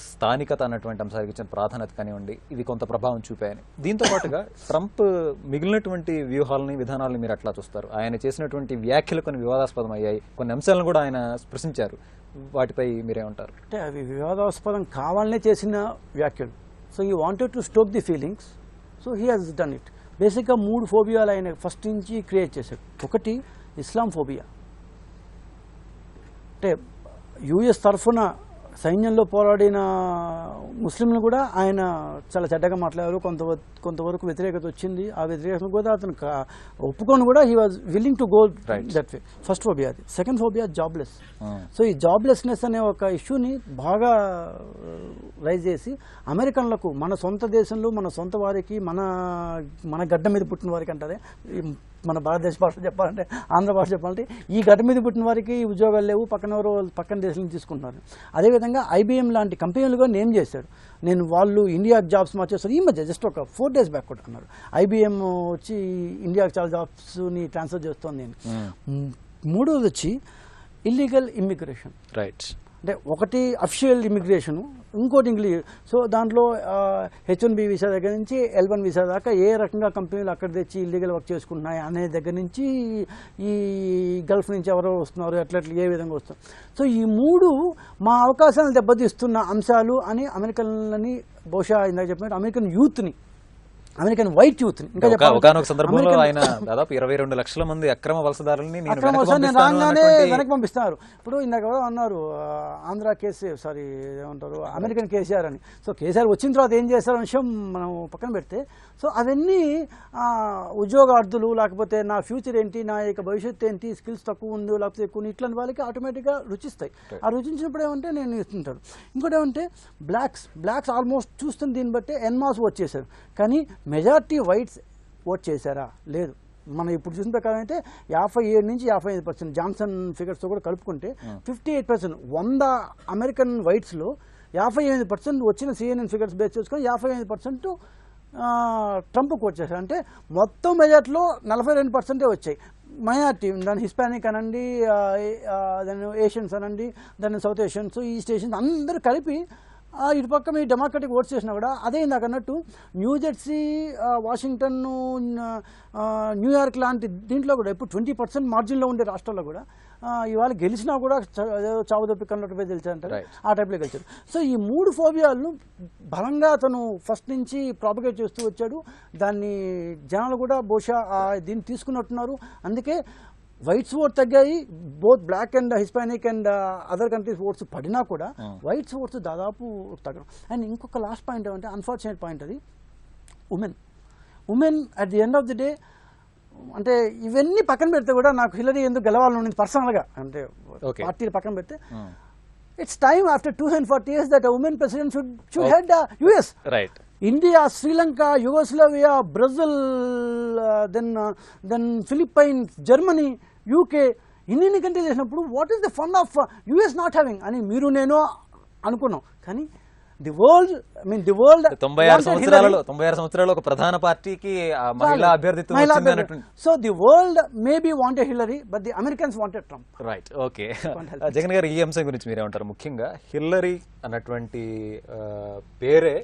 స్థానికత అన్నటువంటి అంశాలకు ఇచ్చిన ప్రాధాన్యత కానివ్వండి, ఇవి కొంత ప్రభావం చూపాయని. దీంతో పాటుగా ట్రంప్ మిగిలినటువంటి వ్యూహాలని, విధానాలను మీరు అట్లా చూస్తారు? ఆయన చేసినటువంటి వ్యాఖ్యలు కొన్ని వివాదాస్పదం అయ్యాయి, కొన్ని అంశాలను కూడా ఆయన స్పృశించారు. వాటిపై మీరేమంటారు? అంటే అవి వివాదాస్పదం కావాలనే చేసిన వ్యాఖ్యలు. So he wanted to stroke the feelings, so he has done it. బేసిక్గా 3 ఫోబియాలు ఆయన ఫస్ట్ నుంచి క్రియేట్ చేశాడు. ఒకటి ఇస్లాం ఫోబియా. అంటే యుఎస్ తరఫున సైన్యంలో పోరాడిన ముస్లింలు కూడా ఆయన చాలా చెడ్డగా మాట్లాడారు. కొంతవరకు వ్యతిరేకత వచ్చింది. ఆ వ్యతిరేకతను కూడా అతను ఒప్పుకొని కూడా he was willing to go that way. First phobia అది. Second phobia jobless. సో ఈ జాబ్లెస్నెస్ అనే ఒక ఇష్యూని బాగా రైజ్ చేసి అమెరికన్లకు, మన సొంత దేశంలో మన సొంత వారికి, మన గడ్డ మీద పుట్టిన వారికి అంటారే, మన భారతదేశ భాష చెప్పాలంటే, ఆంధ్ర భాష చెప్పాలంటే, ఈ గడ్డ మీద పుట్టిన వారికి ఉద్యోగాలు లేవు, పక్కన దేశం నుంచి తీసుకుంటున్నారు. అదేవిధంగా ఐబీఎం లాంటి కంపెనీలు కూడా నేమ్ చేశాడు. వాళ్ళు ఇండియాకి జాబ్స్ మార్చేస్తారు. ఈ మధ్య జస్ట్ ఒక 4 days బ్యాక్ కూడా అన్నారు ఐబీఎం వచ్చి ఇండియాకి చాలా జాబ్స్ని ట్రాన్స్ఫర్ చేస్తోంది అని. మూడోది వచ్చి ఇల్లీగల్ ఇమ్మిగ్రేషన్. రైట్. అంటే ఒకటి అఫిషియల్ ఇమిగ్రేషను, ఇంకోటి ఇంగ్లీష్. సో దాంట్లో H1B వీసా దగ్గర నుంచి L1 వీసా దాకా ఏ రకంగా కంపెనీలు అక్కడ తెచ్చి ఇల్లీగల్ వర్క్ చేసుకుంటున్నాయి అనే దగ్గర నుంచి ఈ గల్ఫ్ నుంచి ఎవరో వస్తున్నారు, ఎట్లా ఏ విధంగా వస్తున్నారు. సో ఈ 3 మా అవకాశాలను దెబ్బతీస్తున్న అంశాలు అని అమెరికన్లని, బహుశా ఇందాక చెప్పినట్టు అమెరికన్ యూత్ని, అమెరికన్ వైట్ యూత్ ఇంకా ఒకనొక సందర్భంలో ఆయన దాదాపు 22 లక్షల మంది అక్రమ వలసదారులని రాగానే వెనక్కి పంపిస్తున్నారు. ఇప్పుడు ఇందాక ఎవరో అన్నారు ఆంధ్ర ఏమంటారు అమెరికన్ కేసీఆర్ అని. సో కేసీఆర్ వచ్చిన తర్వాత ఏం చేశారు విషయం మనం పక్కన పెడితే, సో అవన్నీ ఉద్యోగార్థులు, లేకపోతే నా ఫ్యూచర్ ఏంటి, నా యొక్క భవిష్యత్తు ఏంటి, స్కిల్స్ తక్కువ ఉందో లేకపోతే ఎక్కువ, ఇట్లాంటి వాళ్ళకి ఆటోమేటిక్గా రుచిస్తాయి. ఆ రుచించినప్పుడు ఏమంటే నేను ఇస్తుంటాను. ఇంకోటి ఏమంటే బ్లాక్స్ ఆల్మోస్ట్ చూస్తున్న దీన్ని బట్టి ఎన్మాస్ ఓట్ చేశారు, కానీ మెజారిటీ వైట్స్ ఓట్ చేశారా? లేదు. మనం ఇప్పుడు చూసిన ప్రకారం అయితే 57 నుంచి 55%, జాన్సన్ ఫిగర్స్తో కూడా కలుపుకుంటే 58%, 100 అమెరికన్ వైట్స్లో 58% వచ్చిన CNN ఫిగర్స్ బేస్ చేసుకొని 55% ట్రంప్కి వచ్చేసారు. అంటే మొత్తం మెజార్టీలో 42% వచ్చాయి. మైనార్టీ, దాని హిస్పానిక్ అనండి, దాని ఏషియన్స్ అనండి, దాని సౌత్ ఏషియన్స్, ఈస్ట్ ఏషియన్స్ అందరూ కలిపి ఇటుపక్క మీ డెమోక్రటిక్ ఓట్స్ చేసినా కూడా అదే ఇందాక అన్నట్టు న్యూజెర్సీ, వాషింగ్టన్, న్యూయార్క్ లాంటి దీంట్లో కూడా ఇప్పుడు 20% మార్జిన్లో ఉండే రాష్ట్రాల్లో కూడా ఇవాళ గెలిచినా కూడా చావుదప్పి కన్నట్టుపై గెలిచారంటారు, ఆ టైప్లో గెలిచారు. సో ఈ 3 ఫోబియాలను బలంగా అతను ఫస్ట్ నుంచి ప్రాపగేట్ చేస్తూ వచ్చాడు. దాన్ని జనాలు కూడా బహుశా దీన్ని తీసుకున్నట్టున్నారు. అందుకే వైట్స్ ఓట్ తగ్గాయి, both black and Hispanic and other countries votes పడినా కూడా వైట్స్ ఓట్స్ దాదాపు తగ్గడం. అండ్ ఇంకొక లాస్ట్ పాయింట్ ఏమంటే అన్ఫార్చునేట్ పాయింట్, అది women at the end of the day, అంటే ఇవన్నీ పక్కన పెడితే కూడా నాకు హిల్లరీ ఎందుకు గెలవాలని పర్సనల్గా, అంటే పార్టీలు పక్కన పెడితే it's time after 240 years that a women president should head US. Right. India, Sri Lanka, Yugoslavia, Brazil, then Philippines, Germany, UK, ఇన్ని కంట్రీస్ చేసినప్పుడు what is the fun of US not having అని మీరు నేను అనుకున్నాం. కానీ ది వరల్డ్ 96 సంవత్సరాలలో ఒక ప్రధాన పార్టీకి మహిళా అభ్యర్థిత్వం వచ్చింది అన్నట్టు. So the world maybe wanted Hillary but the Americans wanted Trump. Right. Okay. Jagan గారు, ఈ అంశం గురించి మీరేమంటారు? ముఖ్యంగా హిల్లరీ అన్నటువంటి పేరే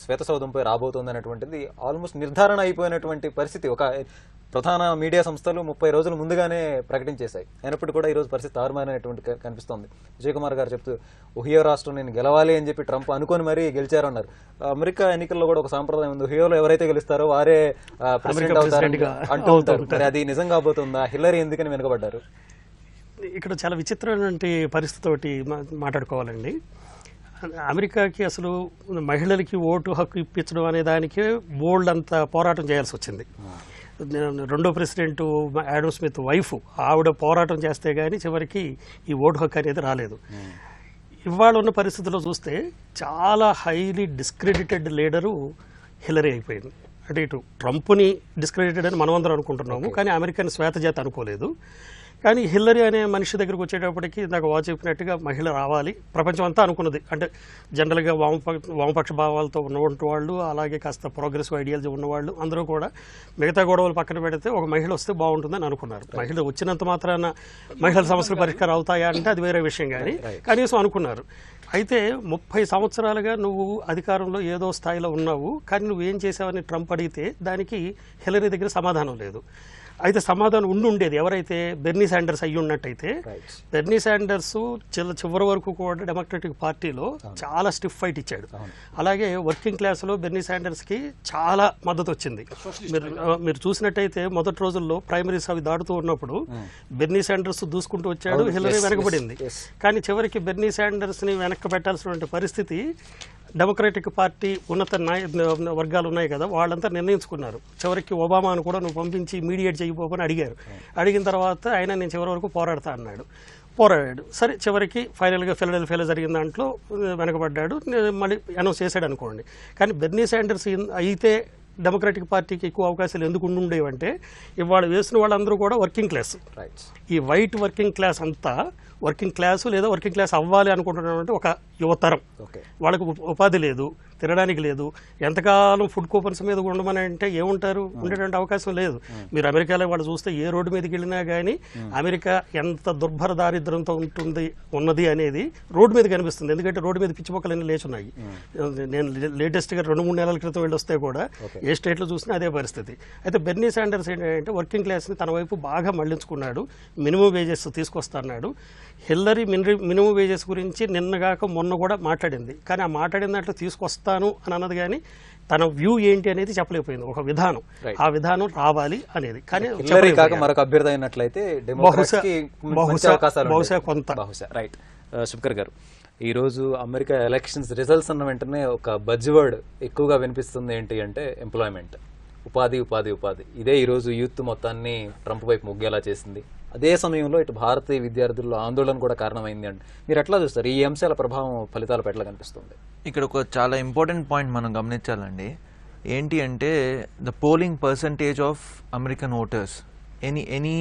శ్వేతసౌధంపై రాబోతుంది అనేటువంటిది ఆల్మోస్ట్ నిర్ధారణ అయిపోయినటువంటి పరిస్థితి. ఒక ప్రధాన మీడియా సంస్థలు 30 రోజుల ముందుగానే ప్రకటించేశాయి. అయినప్పటికీ కూడా ఈరోజు పరిస్థితి తారుమారైనటువంటి కనిపిస్తోంది. విజయ్ కుమార్ గారు చెప్తూ ఒహియో రాష్ట్రం నేను గెలవాలి అని చెప్పి ట్రంప్ అనుకొని మరీ గెలిచారన్నారు. అమెరికా ఎన్నికల్లో కూడా ఒక సాంప్రదాయం ఉంది, ఒహియోలో ఎవరైతే గెలుస్తారో వారే ప్రెసిడెంట్ అవుతారని అంటూ ఉంటారు. మరి అది నిజం కాబోతుందా? హిల్లరీ ఎందుకని వెనుకబడ్డారు? ఇక్కడ చాలా విచిత్రమైనటువంటి పరిస్థితితోటి మాట్లాడుకోవాలండి. అమెరికాకి అసలు మహిళలకి ఓటు హక్కు ఇప్పించడం అనే దానికే బోల్డ్ అంత పోరాటం చేయాల్సి వచ్చింది. రెండో ప్రెసిడెంట్ యాడమ్ స్మిత్ వైఫ్, ఆవిడ పోరాటం చేస్తే కానీ చివరికి ఈ ఓటు హక్కు అనేది రాలేదు. ఇవాళ ఉన్న పరిస్థితుల్లో చూస్తే చాలా హైలీ డిస్క్రెడిటెడ్ లీడరు హిల్లరీ అయిపోయింది. అంటే ఇటు ట్రంప్ని డిస్క్రెడిటెడ్ అని మనమందరం అనుకుంటున్నాము, కానీ అమెరికన్ శ్వేతజాతి అనుకోలేదు. కానీ హిల్లరీ అనే మనిషి దగ్గరకు వచ్చేటప్పటికి నాకు చెప్పినట్టుగా మహిళ రావాలి, ప్రపంచం అంతా అనుకున్నది. అంటే జనరల్గా వామపక్ష భావాలతో ఉన్నటువంటి వాళ్ళు, అలాగే కాస్త ప్రోగ్రెసివ్ ఐడియాలజీ ఉన్నవాళ్ళు అందరూ కూడా మిగతా గొడవలు పక్కన పెడితే ఒక మహిళ వస్తే బాగుంటుందని అనుకున్నారు. మహిళ వచ్చినంత మాత్రాన మహిళల సమస్యలు పరిష్కారం అవుతాయా అంటే అది వేరే విషయం, కానీ కనీసం అనుకున్నారు. అయితే 30 సంవత్సరాలుగా నువ్వు అధికారంలో ఏదో స్థాయిలో ఉన్నావు, కానీ నువ్వేం చేసావని ట్రంప్ అడిగితే దానికి హిల్లరీ దగ్గర సమాధానం లేదు. అయితే సమాధానం ఉండేది ఎవరైతే బెర్నీ శాండర్స్ అయ్యి ఉన్నట్టయితే. బెర్నీ శాండర్స్ చివరి వరకు కూడా డెమోక్రటిక్ పార్టీలో చాలా స్టిఫ్ ఫైట్ ఇచ్చాడు. అలాగే వర్కింగ్ క్లాస్లో బెర్నీ శాండర్స్కి చాలా మద్దతు వచ్చింది. మీరు చూసినట్టయితే మొదటి రోజుల్లో ప్రైమరీస్ అవి దాటుతూ ఉన్నప్పుడు బెర్నీ శాండర్స్ దూసుకుంటూ వచ్చాడు, హిల్లరీ వెనకబడింది. కానీ చివరికి బెర్నీ శాండర్స్ని వెనక్కి పెట్టాల్సినటువంటి పరిస్థితి డెమోక్రటిక్ పార్టీ ఉన్నత వర్గాలు ఉన్నాయి కదా, వాళ్ళంతా నిర్ణయించుకున్నారు. చివరికి ఒబామాను కూడా నువ్వు పంపించి మీడియేట్ చేయబోమని అడిగారు. అడిగిన తర్వాత ఆయన నేను చివరి వరకు పోరాడతా అన్నాడు, పోరాడాడు. సరే చివరికి ఫైనల్గా ఫిలడెల్ఫియాలో జరిగిన దాంట్లో వెనకబడ్డాడు, మళ్ళీ అనౌన్స్ చేశాడు అనుకోండి. కానీ బెర్నీ శాండర్స్ అయితే డెమోక్రటిక్ పార్టీకి ఎక్కువ అవకాశాలు ఎందుకు ఉండేవంటే ఇవాళ వేసిన వాళ్ళందరూ కూడా వర్కింగ్ క్లాస్. ఈ వైట్ వర్కింగ్ క్లాస్ అంతా వర్కింగ్ క్లాసు లేదా వర్కింగ్ క్లాస్ అవ్వాలి అనుకుంటున్నామంటే ఒక యువతరం, వాళ్ళకు ఉపాధి లేదు, తినడానికి లేదు, ఎంతకాలం ఫుడ్ కూపన్స్ మీద ఉండమని అంటే ఏముంటారు, ఉండేటువంటి అవకాశం లేదు. మీరు అమెరికాలో వాళ్ళు చూస్తే ఏ రోడ్డు మీదకి వెళ్ళినా కానీ అమెరికా ఎంత దుర్భర దారిద్ర్యంతో ఉన్నది అనేది రోడ్డు మీద కనిపిస్తుంది. ఎందుకంటే రోడ్డు మీద పిచ్చి మొక్కలన్నీ లేచున్నాయి. నేను లేటెస్ట్గా 2-3 నెలల క్రితం వెళ్ళి వస్తే కూడా ఏ స్టేట్లో చూసినా అదే పరిస్థితి. అయితే బెర్నీ శాండర్స్ ఏంటంటే వర్కింగ్ క్లాస్ని తన వైపు బాగా మళ్లించుకున్నాడు, మినిమం వేజెస్ తీసుకొస్తున్నాడు. హిల్లరీ మినిమం వేజెస్ గురించి నిన్నగాక మొన్న కూడా మాట్లాడింది, కానీ ఆ మాట్లాడిన దాంట్లో తీసుకొస్తాను అని అన్నది కానీ తన వ్యూ ఏంటి అనేది చెప్పలేకపోయింది. ఒక విధానం, ఆ విధానం రావాలి అనేది. కానీ మరొక అభ్యర్థి అయినట్లయితే బహుశా కొంత. రైట్. శుభ్కర్ గారు, ఈరోజు అమెరికా ఎలక్షన్స్ రిజల్ట్స్ అన్న వెంటనే ఒక బజ్వర్డ్ ఎక్కువగా వినిపిస్తుంది ఏంటి అంటే ఎంప్లాయ్మెంట్, ఉపాధి ఉపాధి ఉపాధి. ఇదే ఈరోజు యూత్ మొత్తాన్ని ట్రంప్ వైపు మొగ్గేలా చేసింది. అదే సమయంలో ఇటు భారతీయ విద్యార్థుల్లో ఆందోళన కూడా కారణమైంది అంటే మీరు ఎట్లా చూస్తారు? ఈ అంశాల ప్రభావం ఫలితాలపై ఎట్లా కనిపిస్తుంది? ఇక్కడ ఒక చాలా ఇంపార్టెంట్ పాయింట్ మనం గమనించాలండి. ఏంటి అంటే the polling percentage of American voters any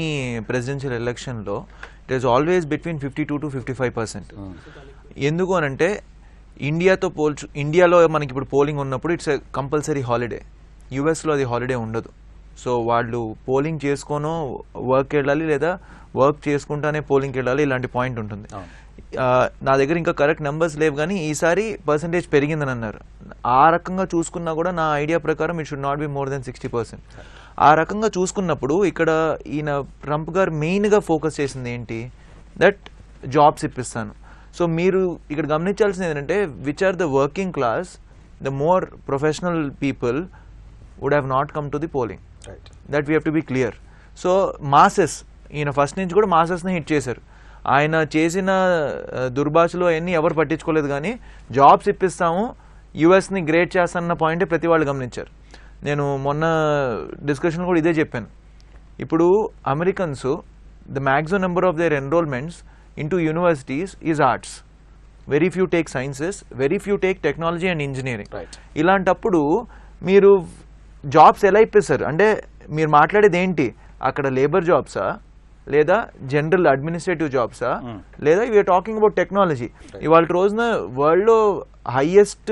presidential ఎలక్షన్లో it is always between 52 to 55%. ఎందుకు అనంటే ఇండియాలో మనకి ఇప్పుడు పోలింగ్ ఉన్నప్పుడు ఇట్స్ ఎ కంపల్సరీ హాలిడే. యుఎస్లో అది హాలిడే ఉండదు. సో వాళ్ళు పోలింగ్ చేసుకోనో వర్క్ వెళ్ళాలి లేదా వర్క్ చేసుకుంటానే పోలింగ్కి వెళ్ళాలి, ఇలాంటి పాయింట్ ఉంటుంది. నా దగ్గర ఇంకా కరెక్ట్ నెంబర్స్ లేవు, కానీ ఈసారి పర్సంటేజ్ పెరిగిందని అన్నారు. ఆ రకంగా చూసుకున్నా కూడా నా ఐడియా ప్రకారం it should not be more than 60%. ఆ రకంగా చూసుకున్నప్పుడు ఇక్కడ ఈయన ట్రంప్ గారు మెయిన్గా ఫోకస్ చేసింది ఏంటి, దట్ జాబ్స్ ఇప్పిస్తాను. సో మీరు ఇక్కడ గమనించాల్సింది ఏంటంటే which are the working class, the more professional people would have not come to the polling. That we have to be clear. So masses, ఈయన ఫస్ట్ నుంచి కూడా మాసెస్ని హిట్ చేశారు. ఆయన చేసిన దుర్భాషలు అవన్నీ ఎవరు పట్టించుకోలేదు, కానీ జాబ్స్ ఇప్పిస్తాము, యుఎస్ని గ్రేట్ చేస్తానన్న పాయింటే ప్రతి వాళ్ళు గమనించారు. నేను మొన్న డిస్కషన్ కూడా ఇదే చెప్పాను. ఇప్పుడు Americans the maximum number of their enrolments into universities is arts. Very few take sciences, very few take technology and engineering. ఇలాంటప్పుడు మీరు జాబ్స్ ఎలా ఇప్పిస్తారు అంటే మీరు మాట్లాడేది ఏంటి, అక్కడ లేబర్ జాబ్సా లేదా జనరల్ అడ్మినిస్ట్రేటివ్ జాబ్సా లేదా వీఆర్ టాకింగ్ అబౌట్ టెక్నాలజీ. ఇవాళ రోజున వరల్డ్లో highest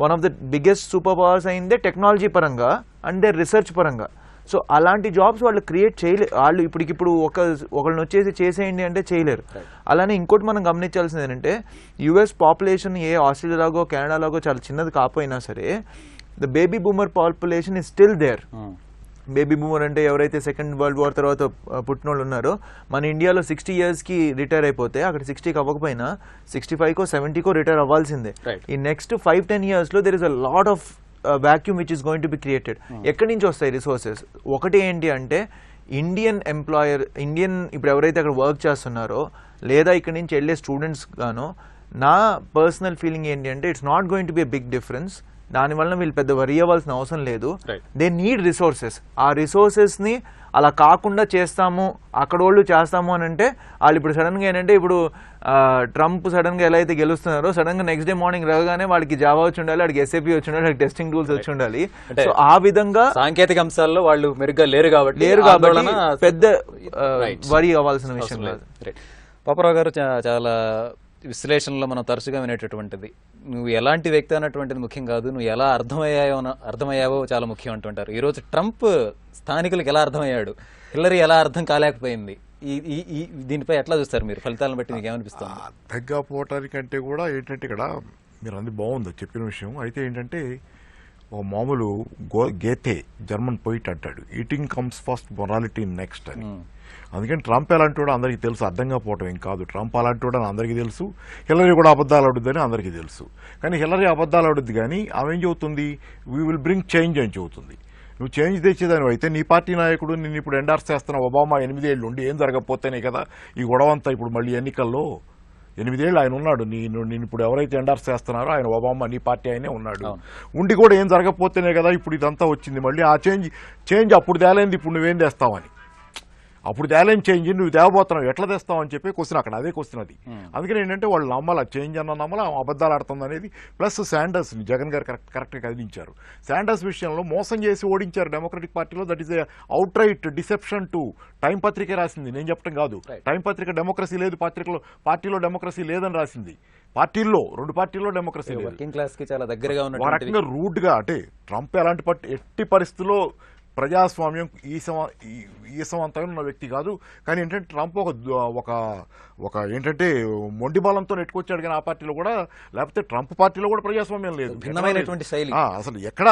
one of the biggest super powers అయిందే టెక్నాలజీ పరంగా అండ్ దే రీసెర్చ్ పరంగా. సో అలాంటి జాబ్స్ వాళ్ళు క్రియేట్ చేయలేరు. వాళ్ళు ఇప్పటికిప్పుడు ఒకళ్ళని వచ్చేసి చేసేయండి అంటే చేయలేరు. అలానే ఇంకోటి మనం గమనించాల్సింది ఏంటంటే యుఎస్ పాపులేషన్ ఏ ఆస్ట్రేలియాలాగో కెనడాలాగో చాలా చిన్నది కాకపోయినా సరే the baby boomer population is still there. Baby boomer అంటే ఎవరైతే సెకండ్ వరల్డ్ వార్ తర్వాత పుట్టిన వాళ్ళు ఉన్నారో, మన ఇండియాలో 60 yearsకి రిటైర్ అయిపోతే అక్కడ 60కి అవ్వకపోయినా 65కో 70కో రిటైర్ అవ్వాల్సిందే. ఈ నెక్స్ట్ 5-10 yearsలో there is a lot of vacuum which is going to be created. ఎక్కడి నుంచి వస్తాయి రిసోర్సెస్? ఒకటి ఏంటి అంటే ఇండియన్ ఎంప్లాయర్, ఇండియన్ ఇప్పుడు ఎవరైతే అక్కడ వర్క్ చేస్తున్నారో లేదా ఇక్కడి నుంచి వెళ్ళే స్టూడెంట్స్ గానో, నా పర్సనల్ ఫీలింగ్ ఏంటి అంటే it's not going to be a big difference. దానివల్ల వీళ్ళు పెద్ద వరి అవ్వాల్సిన అవసరం లేదు. They need resources. ఆ రిసోర్సెస్ని అలా కాకుండా చేస్తాము, అక్కడ వాళ్ళు చేస్తాము అని అంటే వాళ్ళు ఇప్పుడు సడన్గా ఏంటంటే ఇప్పుడు ట్రంప్ సడన్గా ఎలా అయితే గెలుస్తున్నారో సడన్గా నెక్స్ట్ డే మార్నింగ్ రాగానే వాడికి జావా వచ్చి ఉండాలి, వాడికి ఎస్ఏపీ వచ్చి ఉండాలి, వాడికి టెస్టింగ్ టూల్స్ వచ్చి ఉండాలి. సో ఆ విధంగా సాంకేతిక అంశాల్లో వాళ్ళు మెరుగ్గా లేరు కాబట్టి పెద్ద వరి అవ్వాల్సిన విషయం లేదు. పాపారావు గారు, చాలా విశ్లేషణలో మనం తరచుగా వినేటటువంటిది, నువ్వు ఎలాంటి వ్యక్తి అన్నటువంటిది ముఖ్యం కాదు, నువ్వు ఎలా అర్థమయ్యావో చాలా ముఖ్యం అంటుంటారు. ఈరోజు ట్రంప్ స్థానికులకు ఎలా అర్థమయ్యాడు, హిల్లరీ ఎలా అర్థం కాలేకపోయింది, దీనిపై ఎట్లా చూస్తారు మీరు? ఫలితాలను బట్టి మీకు ఏమనిపిస్తుంది? తగ్గపోవటానికంటే కూడా ఏంటంటే ఇక్కడ మీరు అంది బాగుంది చెప్పిన విషయం. అయితే ఏంటంటే ఓ మామూలు గేతే జర్మన్ పోయిట్ అంటాడు, eating comes first morality next అని. అందుకని ట్రంప్ ఎలాంటి వాడు అందరికీ తెలుసు, అర్థంగా పోవటం ఏం కాదు. ట్రంప్ అలాంటి వాడు అని అందరికీ తెలుసు, హిల్లరీ కూడా అబద్ధాలు ఆడుద్దని అందరికీ తెలుసు. కానీ హిల్లరీ అబద్ధాలు ఆడుద్ది, కానీ ఆమె ఏం చెబుతుంది, వీ విల్ బ్రింగ్ చేంజ్ అని చెబుతుంది. నువ్వు చేంజ్ తెచ్చేదాని అయితే నీ పార్టీ నాయకుడు నిన్ను ఇప్పుడు ఎండార్స్ చేస్తున్న ఒబామా 8 ఏళ్ళు ఉండి ఏం జరగకపోతేనే కదా ఈ గొడవంతా. ఇప్పుడు మళ్ళీ ఎన్నికల్లో 8 ఏళ్ళు ఆయన ఉన్నాడు, నేను ఇప్పుడు ఎవరైతే ఎండార్స్ చేస్తున్నారో ఆయన ఒబామా నీ పార్టీ ఆయనే ఉన్నాడు, ఉండి కూడా ఏం జరగకపోతేనే కదా ఇప్పుడు ఇదంతా వచ్చింది. మళ్ళీ ఆ చేంజ్ అప్పుడు తేలేంది, ఇప్పుడు నువ్వేం తెస్తావని. అప్పుడు తేలేని చేంజ్ నువ్వు తేవబోతున్నావు, ఎట్లా తెస్తావు అని చెప్పి క్వశ్చన్ అక్కడ అదే క్వశ్చన్ అది. అందుకని ఏంటంటే వాళ్ళు నమ్మాల, చేంజ్ అన్న నమ్మల, అబద్ధాలు ఆడుతుంది అనేది. ప్లస్ శాండర్స్ని జగన్ గారు కరెక్ట్గా కదిలించారు. శాండర్స్ విషయంలో మోసం చేసి ఓడించారు డెమోక్రటిక్ పార్టీలో. That is a outright deception too. Time పత్రికే రాసింది, నేను చెప్పడం కాదు. టైం పత్రిక డెమోక్రసీ లేదు, పార్టీలో డెమోక్రసీ లేదని రాసింది. పార్టీల్లో 2 పార్టీల్లో డెమోక్రసీ లేదు. వర్కింగ్ క్లాస్ కి చాలా దగ్గరగా ఉన్న రకంగా రూట్గా అంటే ట్రంప్ ఎలాంటి ఎట్టి పరిస్థితుల్లో ప్రజాస్వామ్యం ఈసవంతమైన ఉన్న వ్యక్తి కాదు. కానీ ఏంటంటే ట్రంప్ ఒక ఏంటంటే మొండి బలంతో నెట్టుకొచ్చాడు. కానీ ఆ పార్టీలో కూడా, లేకపోతే ట్రంప్ పార్టీలో కూడా ప్రజాస్వామ్యం లేదు, భిన్నమైనటువంటి శైలి. అసలు ఎక్కడ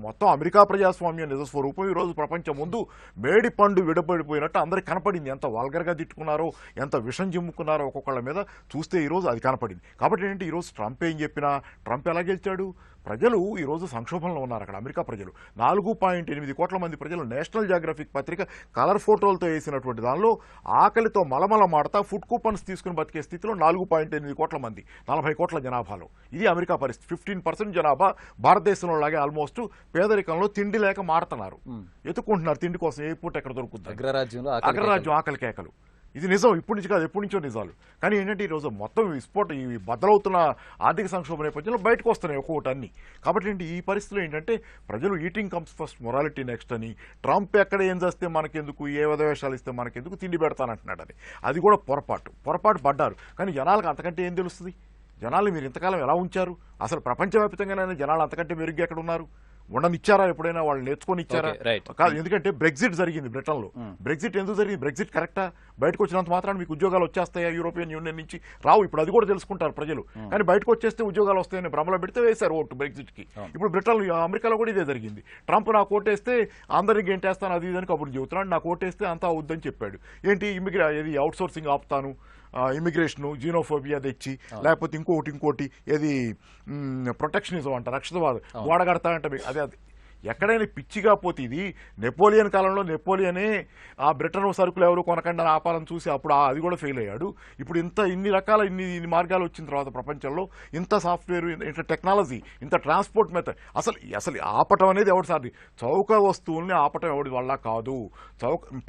మొత్తం అమెరికా ప్రజాస్వామ్యం నిజ స్వరూపం ఈరోజు ప్రపంచం ముందు మేడి పండు విడబడిపోయినట్టు అందరికి కనపడింది. ఎంత వాల్గర్గా తిట్టుకున్నారో, ఎంత విషం జిమ్ముకున్నారో ఒక్కొక్కళ్ళ మీద చూస్తే ఈరోజు అది కనపడింది. కాబట్టి ఏంటంటే ఈరోజు ట్రంప్ ఏం చెప్పినా, ట్రంప్ ఎలా గెలిచాడు? ప్రజలు ఈరోజు సంక్షోభంలో ఉన్నారు అక్కడ. అమెరికా ప్రజలు 4.8 కోట్ల మంది ప్రజలు నేషనల్ జియోగ్రఫిక్ పత్రిక కలర్ ఫోటోలతో వేసినటువంటి దానిలో ఆకలితో మలమలమాడతా ఫుడ్ కూపన్స్ తీసుకుని బతికే స్థితిలో 4.8 కోట్ల మంది 40 కోట్ల జనాభాలో. ఇది అమెరికా పరిస్థితి. 15% జనాభా భారతదేశంలో లాగే ఆల్మోస్ట్ పేదరికంలో తిండి లేక మారుతున్నారు, ఎత్తుకుంటున్నారు తిండి కోసం. ఏ పూట ఎక్కడ దొరుకుతుంది? అగ్రరాజ్యం ఆకలి కేకలు. ఇది నిజం, ఇప్పటి నుంచి కాదు, ఎప్పటి నుంచో నిజాలు. కానీ ఏంటంటే ఈరోజు మొత్తం ఈ బద్దలవుతున్న ఆర్థిక సంక్షోభ నేపథ్యంలో బయటకు వస్తున్నాయి ఒక్కొక్కటి అన్ని. కాబట్టి ఏంటి ఈ పరిస్థితిలో ఏంటంటే ప్రజలు eating comes first morality next అని, ట్రంప్ ఎక్కడ ఏం చేస్తే మనకెందుకు, ఏ విధవేషాలు ఇస్తే మనకెందుకు, తిండి పెడతానంటున్నాడు అని. అది కూడా పొరపాటు పడ్డారు. కానీ జనాలకు అంతకంటే ఏం తెలుస్తుంది? జనాలు మీరు ఇంతకాలం ఎలా ఉంచారు? అసలు ప్రపంచవ్యాప్తంగానే జనాలు అంతకంటే మెరుగ్గా ఎక్కడ ఉన్నారు? ఉండనిచ్చారా ఎప్పుడైనా? వాళ్ళు నేర్చుకొని ఇచ్చారా? Okay, right. కాదు, ఎందుకంటే బ్రెగ్జిట్ జరిగింది బ్రిటన్లో. బ్రెగ్జిట్ ఎందుకు జరిగింది? బ్రెగ్జిట్ కరెక్టా? బయటకు వచ్చినంత మాత్రాన్ని మీకు ఉద్యోగాలు వచ్చేస్తాయా యూరోపియన్ యూనియన్ నుంచి? రావు. ఇప్పుడు అది కూడా తెలుసుకుంటారు ప్రజలు. కానీ బయటకు వచ్చేస్తే ఉద్యోగాలు వస్తాయని భ్రమలో పెడితే వేశారు ఓటు బ్రెగ్జిట్కి. ఇప్పుడు బ్రిటన్, అమెరికాలో కూడా ఇదే జరిగింది. ట్రంప్ నాకు ఓటేస్తే అందరికి గెంటేస్తాను అది ఇదని కబుర్లు చెబుతున్నాడు. నాకు ఓటేస్తే అంతా అవుద్దని చెప్పాడు. ఏంటి ఇది అవుట్ సోర్సింగ్ ఆపుతాను, ఇమిగ్రేషను, జీనోఫోబియా తెచ్చి, లేకపోతే ఇంకోటి ఏది ప్రొటెక్షనిజం అంట, రక్షణవాదం, గోడ కడతానంటే అదే ఎక్కడైనా పిచ్చిగా పోతే. ఇది నెపోలియన్ కాలంలో నెపోలియనే ఆ బ్రిటన్ సరుకులు ఎవరు కొనకుండా ఆపాలని చూసి అప్పుడు అది కూడా ఫెయిల్ అయ్యాడు. ఇప్పుడు ఇన్ని రకాల ఇన్ని మార్గాలు వచ్చిన తర్వాత ప్రపంచంలో ఇంత సాఫ్ట్వేర్, ఇంత టెక్నాలజీ, ఇంత ట్రాన్స్పోర్ట్ మెథడ్, అసలు ఆపటం అనేది ఎవడు సార్? చౌక వస్తువుల్ని ఆపటం ఎవడి వల్ల కాదు.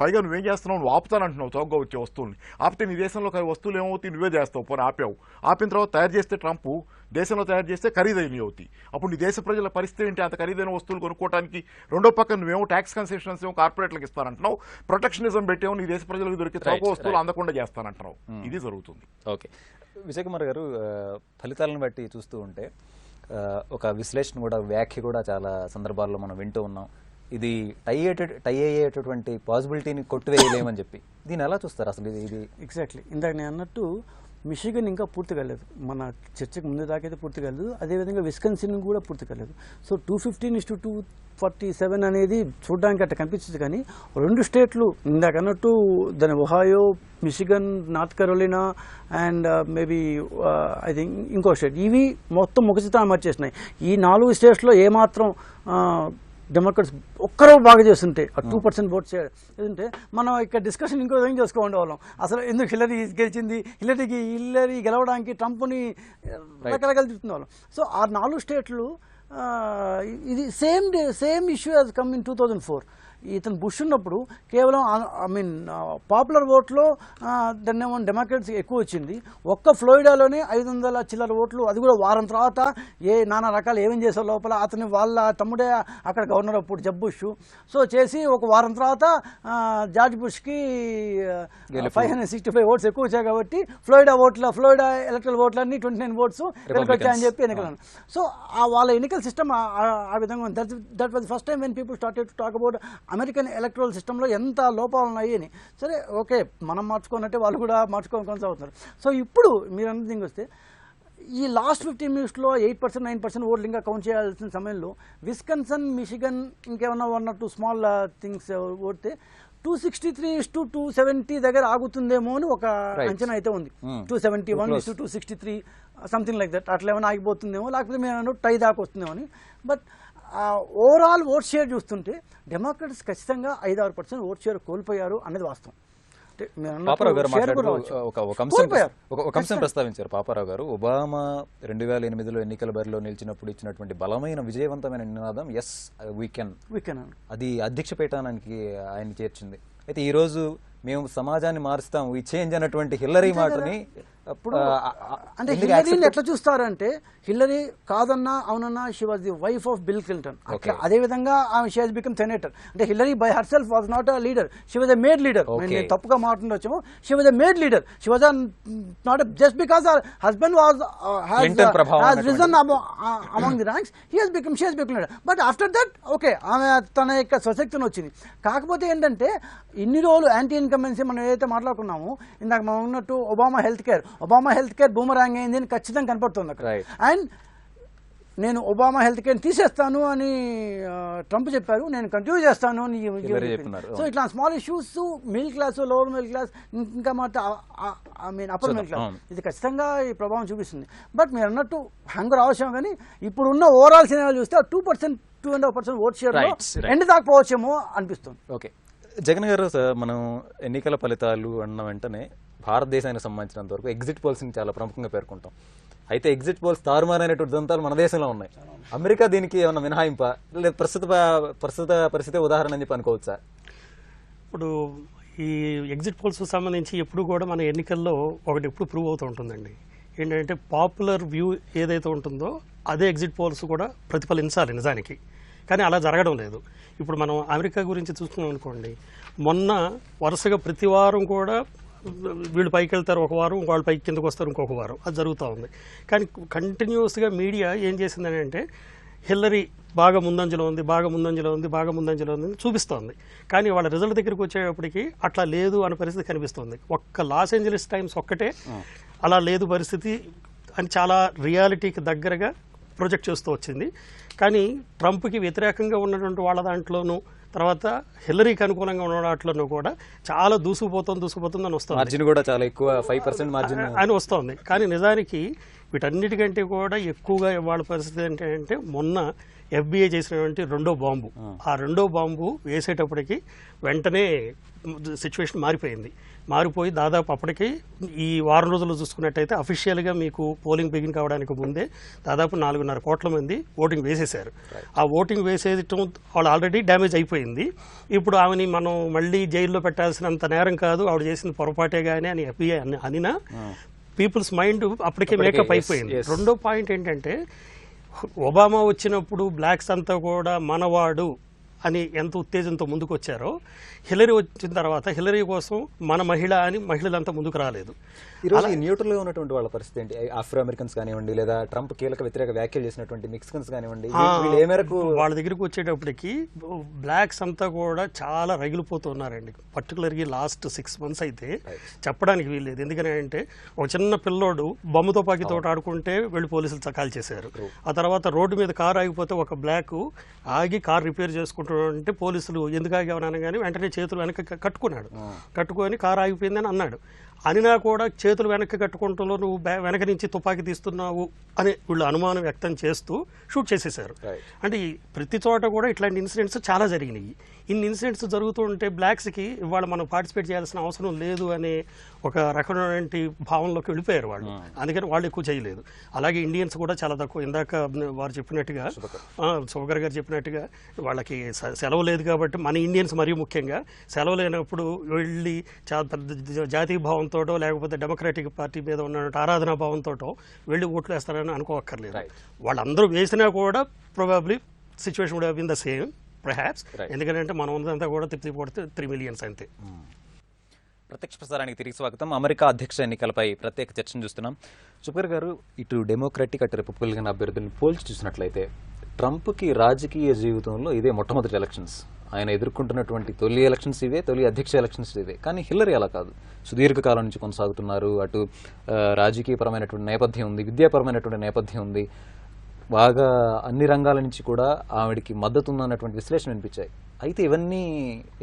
పైగా నువ్వేం చేస్తున్నావు? నువ్వు ఆపుతానంటున్నావు చౌకగా వచ్చే వస్తువుల్ని. ఆపితే నీ దేశంలో వస్తువులు ఏమవుతాయి? నువ్వే చేస్తావు. పోనీ ఆపావు. ఆపిన తర్వాత తయారు చేస్తే ట్రంప్ దేశంలో తయారు చేస్తే ఖరీదైనవి అవుతాయి. అప్పుడు నీ దేశ ప్రజల పరిస్థితి ఏంటి? అంత ఖరీదైన వస్తువులు కొనుక్కోవడానికి రెండో పక్కన నువ్వేమో ట్యాక్స్ కన్సెషన్స్ ఏమో కార్పొరేట్లకు ఇస్తానంటున్నావు, ప్రొటెక్షనిజం పెట్టేమో నీ దేశ ప్రజలకు దొరికే చౌక వస్తువులు అందకుండా చేస్తానంటున్నావు. ఇది జరుగుతుంది. ఓకే, విజయ్ కుమార్ గారు, ఫలితాలను బట్టి చూస్తూ ఉంటే ఒక విశ్లేషణ కూడా, వ్యాఖ్య కూడా చాలా సందర్భాల్లో మనం వింటూ ఉన్నాం. ఇది టై అయ్యేటటువంటి పాసిబిలిటీని కొట్టువేయలేమని చెప్పి. దీన్ని ఎలా చూస్తారు అసలు? ఇది ఎగ్జాక్ట్లీ ఇందాక నేను అన్నట్టు మిషిగన్ ఇంకా పూర్తి కాలేదు, మన చర్చకు ముందు దాకైతే పూర్తి కాలేదు. అదేవిధంగా విస్కన్సిన్ కూడా పూర్తి కాలేదు. సో 215:247 అనేది చూడడానికి అట్లా కనిపించదు. కానీ 2 స్టేట్లు ఇందాక అన్నట్టు దాని Ohio, Michigan, North Carolina and maybe I think ఇంకో స్టేట్, ఇవి మొత్తం ముఖచిత్రాన్ని మార్చేసినాయి. ఈ 4 స్టేట్స్లో ఏమాత్రం డెమోక్రాట్స్ ఒక్కరో బాగా చేస్తుంటే ఆ 2% ఓట్ చేస్తుంటే మనం ఇక్కడ డిస్కషన్ ఇంకో విధంగా చేసుకోండి వాళ్ళం. అసలు ఎందుకు హిల్లరీ గెలిచింది, హిల్లరీ గెలవడానికి ట్రంప్ని రకరకాలు చెప్తున్న వాళ్ళం. సో ఆ 4 స్టేట్లు ఇది same issue has come in 2004. ఇతను బుష్ ఉన్నప్పుడు కేవలం పాపులర్ ఓట్లో దాన్ని ఏమో డెమోక్రాట్స్ ఎక్కువ వచ్చింది. ఒక్క ఫ్లోరిడాలోనే 500 చిల్లర ఓట్లు, అది కూడా వారం తర్వాత నానా రకాలు ఏమేం చేశారు లోపల. అతని వాళ్ళ తమ్ముడే అక్కడ గవర్నర్ అప్పుడు జబ్ బుష్. సో చేసి ఒక వారం తర్వాత జార్జ్ బుష్కి 565 ఓట్స్ ఎక్కువ వచ్చాయి కాబట్టి ఫ్లోరిడా ఎలక్ట్రల్ ఓట్లన్నీ 29 ఓట్స్ వచ్చాయని చెప్పి ఎన్నికలు. సో వాళ్ళ ఎన్నికల సిస్టమ్ ఆ విధంగా that was first time when people started to talk about American electoral సిస్టంలో ఎంత లోపాలు ఉన్నాయి అని. సరే, ఓకే, మనం మార్చుకున్నట్టే వాళ్ళు కూడా మార్చుకొని కొనసాగుతున్నారు. సో ఇప్పుడు మీరు అన్న థింగ్ వస్తే ఈ లాస్ట్ 15 మినిట్స్లో 8%, 9% ఓట్లు ఇంకా కౌంట్ చేయాల్సిన సమయంలో విస్కన్సన్, మిషిగన్, ఇంకేమన్నా 1 or 2 స్మాల్ థింగ్స్ ఓడితే 263:270 దగ్గర ఆగుతుందేమో అని ఒక అంచనా అయితే ఉంది. 271:263 సంథింగ్ లైక్ దట్. అట్లా ఏమైనా ఆగిపోతుందేమో, లేకపోతే మేము టై దాకా వస్తుందేమో అని. బట్ ఓవరాల్ ఓట్ షేర్ చూస్తుంటే డెమోక్రాట్స్ ఖచ్చితంగా 5-6% ఓట్ షేర్ కోల్పోయారు అనేది వాస్తవం. పాపారావు గారు మాట్లాడుతూ ఒక అంశం ప్రస్తావించారు. పాపారావు గారు, ఒబామా 2008లో ఎన్నికల బరిలో నిలిచినప్పుడు ఇచ్చినటువంటి బలమైన విజయవంతమైన నినాదం ఎస్ వీ కెన్, అది అధ్యక్ష పీఠానికి ఆయన చేర్చింది. అయితే ఈ రోజు మేము సమాజాన్ని మారుస్తాం, వీ చేంజ్ అన్నటువంటి హిల్లరీ మాటని అంటే హిల్లరీని ఎట్లా చూస్తారంటే, హిల్లరీ కాదన్నా అవునన్నా she was the wife of Bill Clinton. అదే విధంగా షీ హస్ బికమ్ సెనేటర్. అంటే Hillary by herself was not a leader, she was a made leader. నేను తప్పుగా మాట్లాడొచ్చాము, she was a made leader. She was not just because her husband was has risen among the ranks, she has become leader. But after that, okay, ఆమె తన యొక్క స్వశక్తిని వచ్చింది. కాకపోతే ఏంటంటే ఇన్ని రోజులు యాంటీ ఇన్కంబెన్సీ మనం ఏదైతే మాట్లాడుకున్నామో, ఇందాక మనం ఉన్నట్టు ఒబామా హెల్త్ కేర్ బూమరాంగ్ అయింది అని ఖచ్చితంగా కనపడుతుంది అక్కడ. అండ్ నేను ఒబామా హెల్త్ కేర్ తీసేస్తాను అని ట్రంప్ చెప్పారు, నేను కంటిన్యూ చేస్తాను అని. సో ఇట్లా small issues, middle class, lower middle class, ఇంకా అప్పర్ మిడిల్ క్లాస్, ఇది ఖచ్చితంగా ఈ ప్రభావం చూపిస్తుంది. బట్ మీరు అన్నట్టు హంగర్ అవసరం. కానీ ఇప్పుడు ఉన్న ఓవరాల్ సినిమా చూస్తే 2%, 2.5% ఓట్ షేర్ ఎండ్ దాకపోవచ్చేమో అనిపిస్తుంది. ఓకే, జగన్ గారు, మనం ఎన్నికల ఫలితాలు అన్న వెంటనే భారతదేశానికి సంబంధించినంత వరకు ఎగ్జిట్ పోల్స్ని చాలా ప్రముఖంగా పేర్కొంటాం. అయితే ఎగ్జిట్ పోల్స్ తారుమారైనటువంటి దంతాలు మన దేశంలో ఉన్నాయి. అమెరికా దీనికి ఏమన్నా మినహాయింపా, లేదా ప్రస్తుత పరిస్థితి ఉదాహరణ అని చెప్పి అనుకోవచ్చా? ఇప్పుడు ఈ ఎగ్జిట్ పోల్స్ సంబంధించి ఎప్పుడు కూడా మన ఎన్నికల్లో ఒకటి ఎప్పుడు ప్రూవ్ అవుతూ ఉంటుందండి. ఏంటంటే పాపులర్ వ్యూ ఏదైతే ఉంటుందో అదే ఎగ్జిట్ పోల్స్ కూడా ప్రతిఫలించాలి నిజానికి. కానీ అలా జరగడం లేదు. ఇప్పుడు మనం అమెరికా గురించి చూసుకున్నాం అనుకోండి, మొన్న వరుసగా ప్రతి వారం కూడా వీళ్ళు పైకి వెళ్తారు ఒక వారం, వాళ్ళు పైకి కిందకు వస్తారు ఇంకొక వారం, అది జరుగుతూ ఉంది. కానీ కంటిన్యూస్గా మీడియా ఏం చేసిందని అంటే హిల్లరీ బాగా ముందంజలో ఉంది చూపిస్తోంది. కానీ వాళ్ళ రిజల్ట్ దగ్గరికి వచ్చేటప్పటికి అట్లా లేదు అనే పరిస్థితి కనిపిస్తుంది. ఒక్క లాస్ ఏంజలీస్ టైమ్స్ ఒక్కటే అలా లేదు పరిస్థితి అని చాలా రియాలిటీకి దగ్గరగా ప్రొజెక్ట్ చేస్తూ వచ్చింది. కానీ ట్రంప్కి వ్యతిరేకంగా ఉన్నటువంటి వాళ్ళ దాంట్లోనూ తర్వాత హిల్లరీకి అనుకూలంగా ఉన్న వాటిలోనూ కూడా చాలా దూసుకుపోతుంది అని వస్తుంది. మార్జిన్ కూడా చాలా ఎక్కువ 5% మార్జిన్ అని వస్తుంది. కానీ నిజానికి వీటన్నిటికంటే కూడా ఎక్కువగా వాళ్ళ పరిస్థితి ఏంటంటే మొన్న FBI చేసినటువంటి రెండో బాంబు, ఆ రెండో బాంబు వేసేటప్పటికి వెంటనే సిచ్యువేషన్ మారిపోయి దాదాపు అప్పటికి ఈ వారం రోజులు చూసుకున్నట్టయితే అఫీషియల్గా మీకు పోలింగ్ బిగిన్ కావడానికి ముందే దాదాపు 4.5 కోట్ల మంది ఓటింగ్ వేసేశారు. ఆ ఓటింగ్ వేసేయటం వాళ్ళు ఆల్రెడీ డ్యామేజ్ అయిపోయింది. ఇప్పుడు ఆమెని మనం మళ్ళీ జైల్లో పెట్టాల్సినంత నేరం కాదు, ఆవిడ చేసిన పొరపాటే కానీ అని FBI అనినా పీపుల్స్ మైండ్ అప్పటికే మేకప్ అయిపోయింది. రెండో పాయింట్ ఏంటంటే ఒబామా వచ్చినప్పుడు బ్లాక్స్ అంతా కూడా మనవాడు అని ఎంత ఉత్తేజంతో ముందుకు వచ్చారో, హిల్లరీ వచ్చిన తర్వాత హిల్లరీ కోసం మన మహిళ అని మహిళలంతా ముందుకు రాలేదు. ఈరోజు న్యూట్రల్ గా ఉన్నటువంటి వాళ్ళ పరిస్థితి ఏంటి? ఆఫ్రో అమెరికన్స్ కానివ్వండి, లేదా ట్రంప్ కీలక వ్యతిరేక వ్యాఖ్యలు చేసినటువంటి మెక్సికన్స్ కానివ్వండి, ఏ మేరకు వాళ్ళ దగ్గరికి వచ్చేటప్పటికి బ్లాక్స్ అంతా కూడా చాలా రగిలిపోతున్నారండి. పర్టికులర్గా లాస్ట్ 6 months అయితే చెప్పడానికి వీల్లేదు. ఎందుకంటే ఒక చిన్న పిల్లోడు బొమ్మ తుపాకీతో ఆడుకుంటే వెళ్ళి పోలీసులు చకాలు చేశారు. ఆ తర్వాత రోడ్డు మీద కారు ఆగిపోతే ఒక బ్లాక్ ఆగి కారు రిపేర్ చేసుకుంటుంటే పోలీసులు ఎందుకు ఆగామని కానీ వెంటనే చేతులు వెనక్కి కట్టుకొని కారు ఆగిపోయిందని అన్నాడు. అనినా కూడా చేతులు వెనక్కి కట్టుకుంటూ నువ్వు వెనక నుంచి తుపాకీ తీస్తున్నావు అని వీళ్ళు అనుమానం వ్యక్తం చేస్తూ షూట్ చేసేసారు. అంటే ప్రతి చోట కూడా ఇట్లాంటి ఇన్సిడెంట్స్ చాలా జరిగినాయి. ఇన్ని ఇన్సిడెంట్స్ జరుగుతూ ఉంటే బ్లాక్స్కి ఇవాళ మనం పార్టిసిపేట్ చేయాల్సిన అవసరం లేదు అనే ఒక రకమైనటువంటి భావనలోకి వెళ్ళిపోయారు వాళ్ళు. అందుకని వాళ్ళు ఎక్కువ చేయలేదు. అలాగే ఇండియన్స్ కూడా చాలా తక్కువ. ఇందాక వారు చెప్పినట్టుగా, సుభకర్ గారు చెప్పినట్టుగా వాళ్ళకి సెలవు లేదు కాబట్టి మన ఇండియన్స్ మరీ ముఖ్యంగా సెలవు లేనప్పుడు వెళ్ళి చాలా పెద్ద జాతీయ భావంతోటో లేకపోతే డెమోక్రాటిక్ పార్టీ మీద ఉన్న ఆరాధనా భావంతోటో వెళ్ళి ఓట్లు వేస్తారని అనుకోవక్కర్లేదు. వాళ్ళందరూ వేసినా కూడా probably situation would have been the same perhaps. ఎందుకంటే మనం ఉన్నదంతా కూడా తిప్పి కొడితే 3 million అంతే. ప్రత్యక్ష ప్రసారానికి తిరిగి స్వాగతం. అమెరికా అధ్యక్ష ఎన్నికలపై ప్రత్యేక చర్చను చూస్తున్నాం. సుబ్కర్ గారు, ఇటు డెమోక్రటిక్ అటు రిపబ్లికన్ అభ్యర్థులను పోల్చి చూసినట్లయితే ట్రంప్కి రాజకీయ జీవితంలో ఇదే మొట్టమొదటి ఎలక్షన్స్. ఆయన ఎదుర్కొంటున్నటువంటి తొలి ఎలక్షన్స్ ఇవే, తొలి అధ్యక్ష ఎలక్షన్స్ ఇవే. కానీ హిల్లరీ అలా కాదు, సుదీర్ఘకాలం నుంచి కొనసాగుతున్నారు. అటు రాజకీయపరమైనటువంటి నేపథ్యం ఉంది, విద్యాపరమైనటువంటి నేపథ్యం ఉంది, బాగా అన్ని రంగాల నుంచి కూడా ఆవిడకి మద్దతు ఉందన్నటువంటి విశ్లేషణ వినిపించాయి. అయితే ఇవన్నీ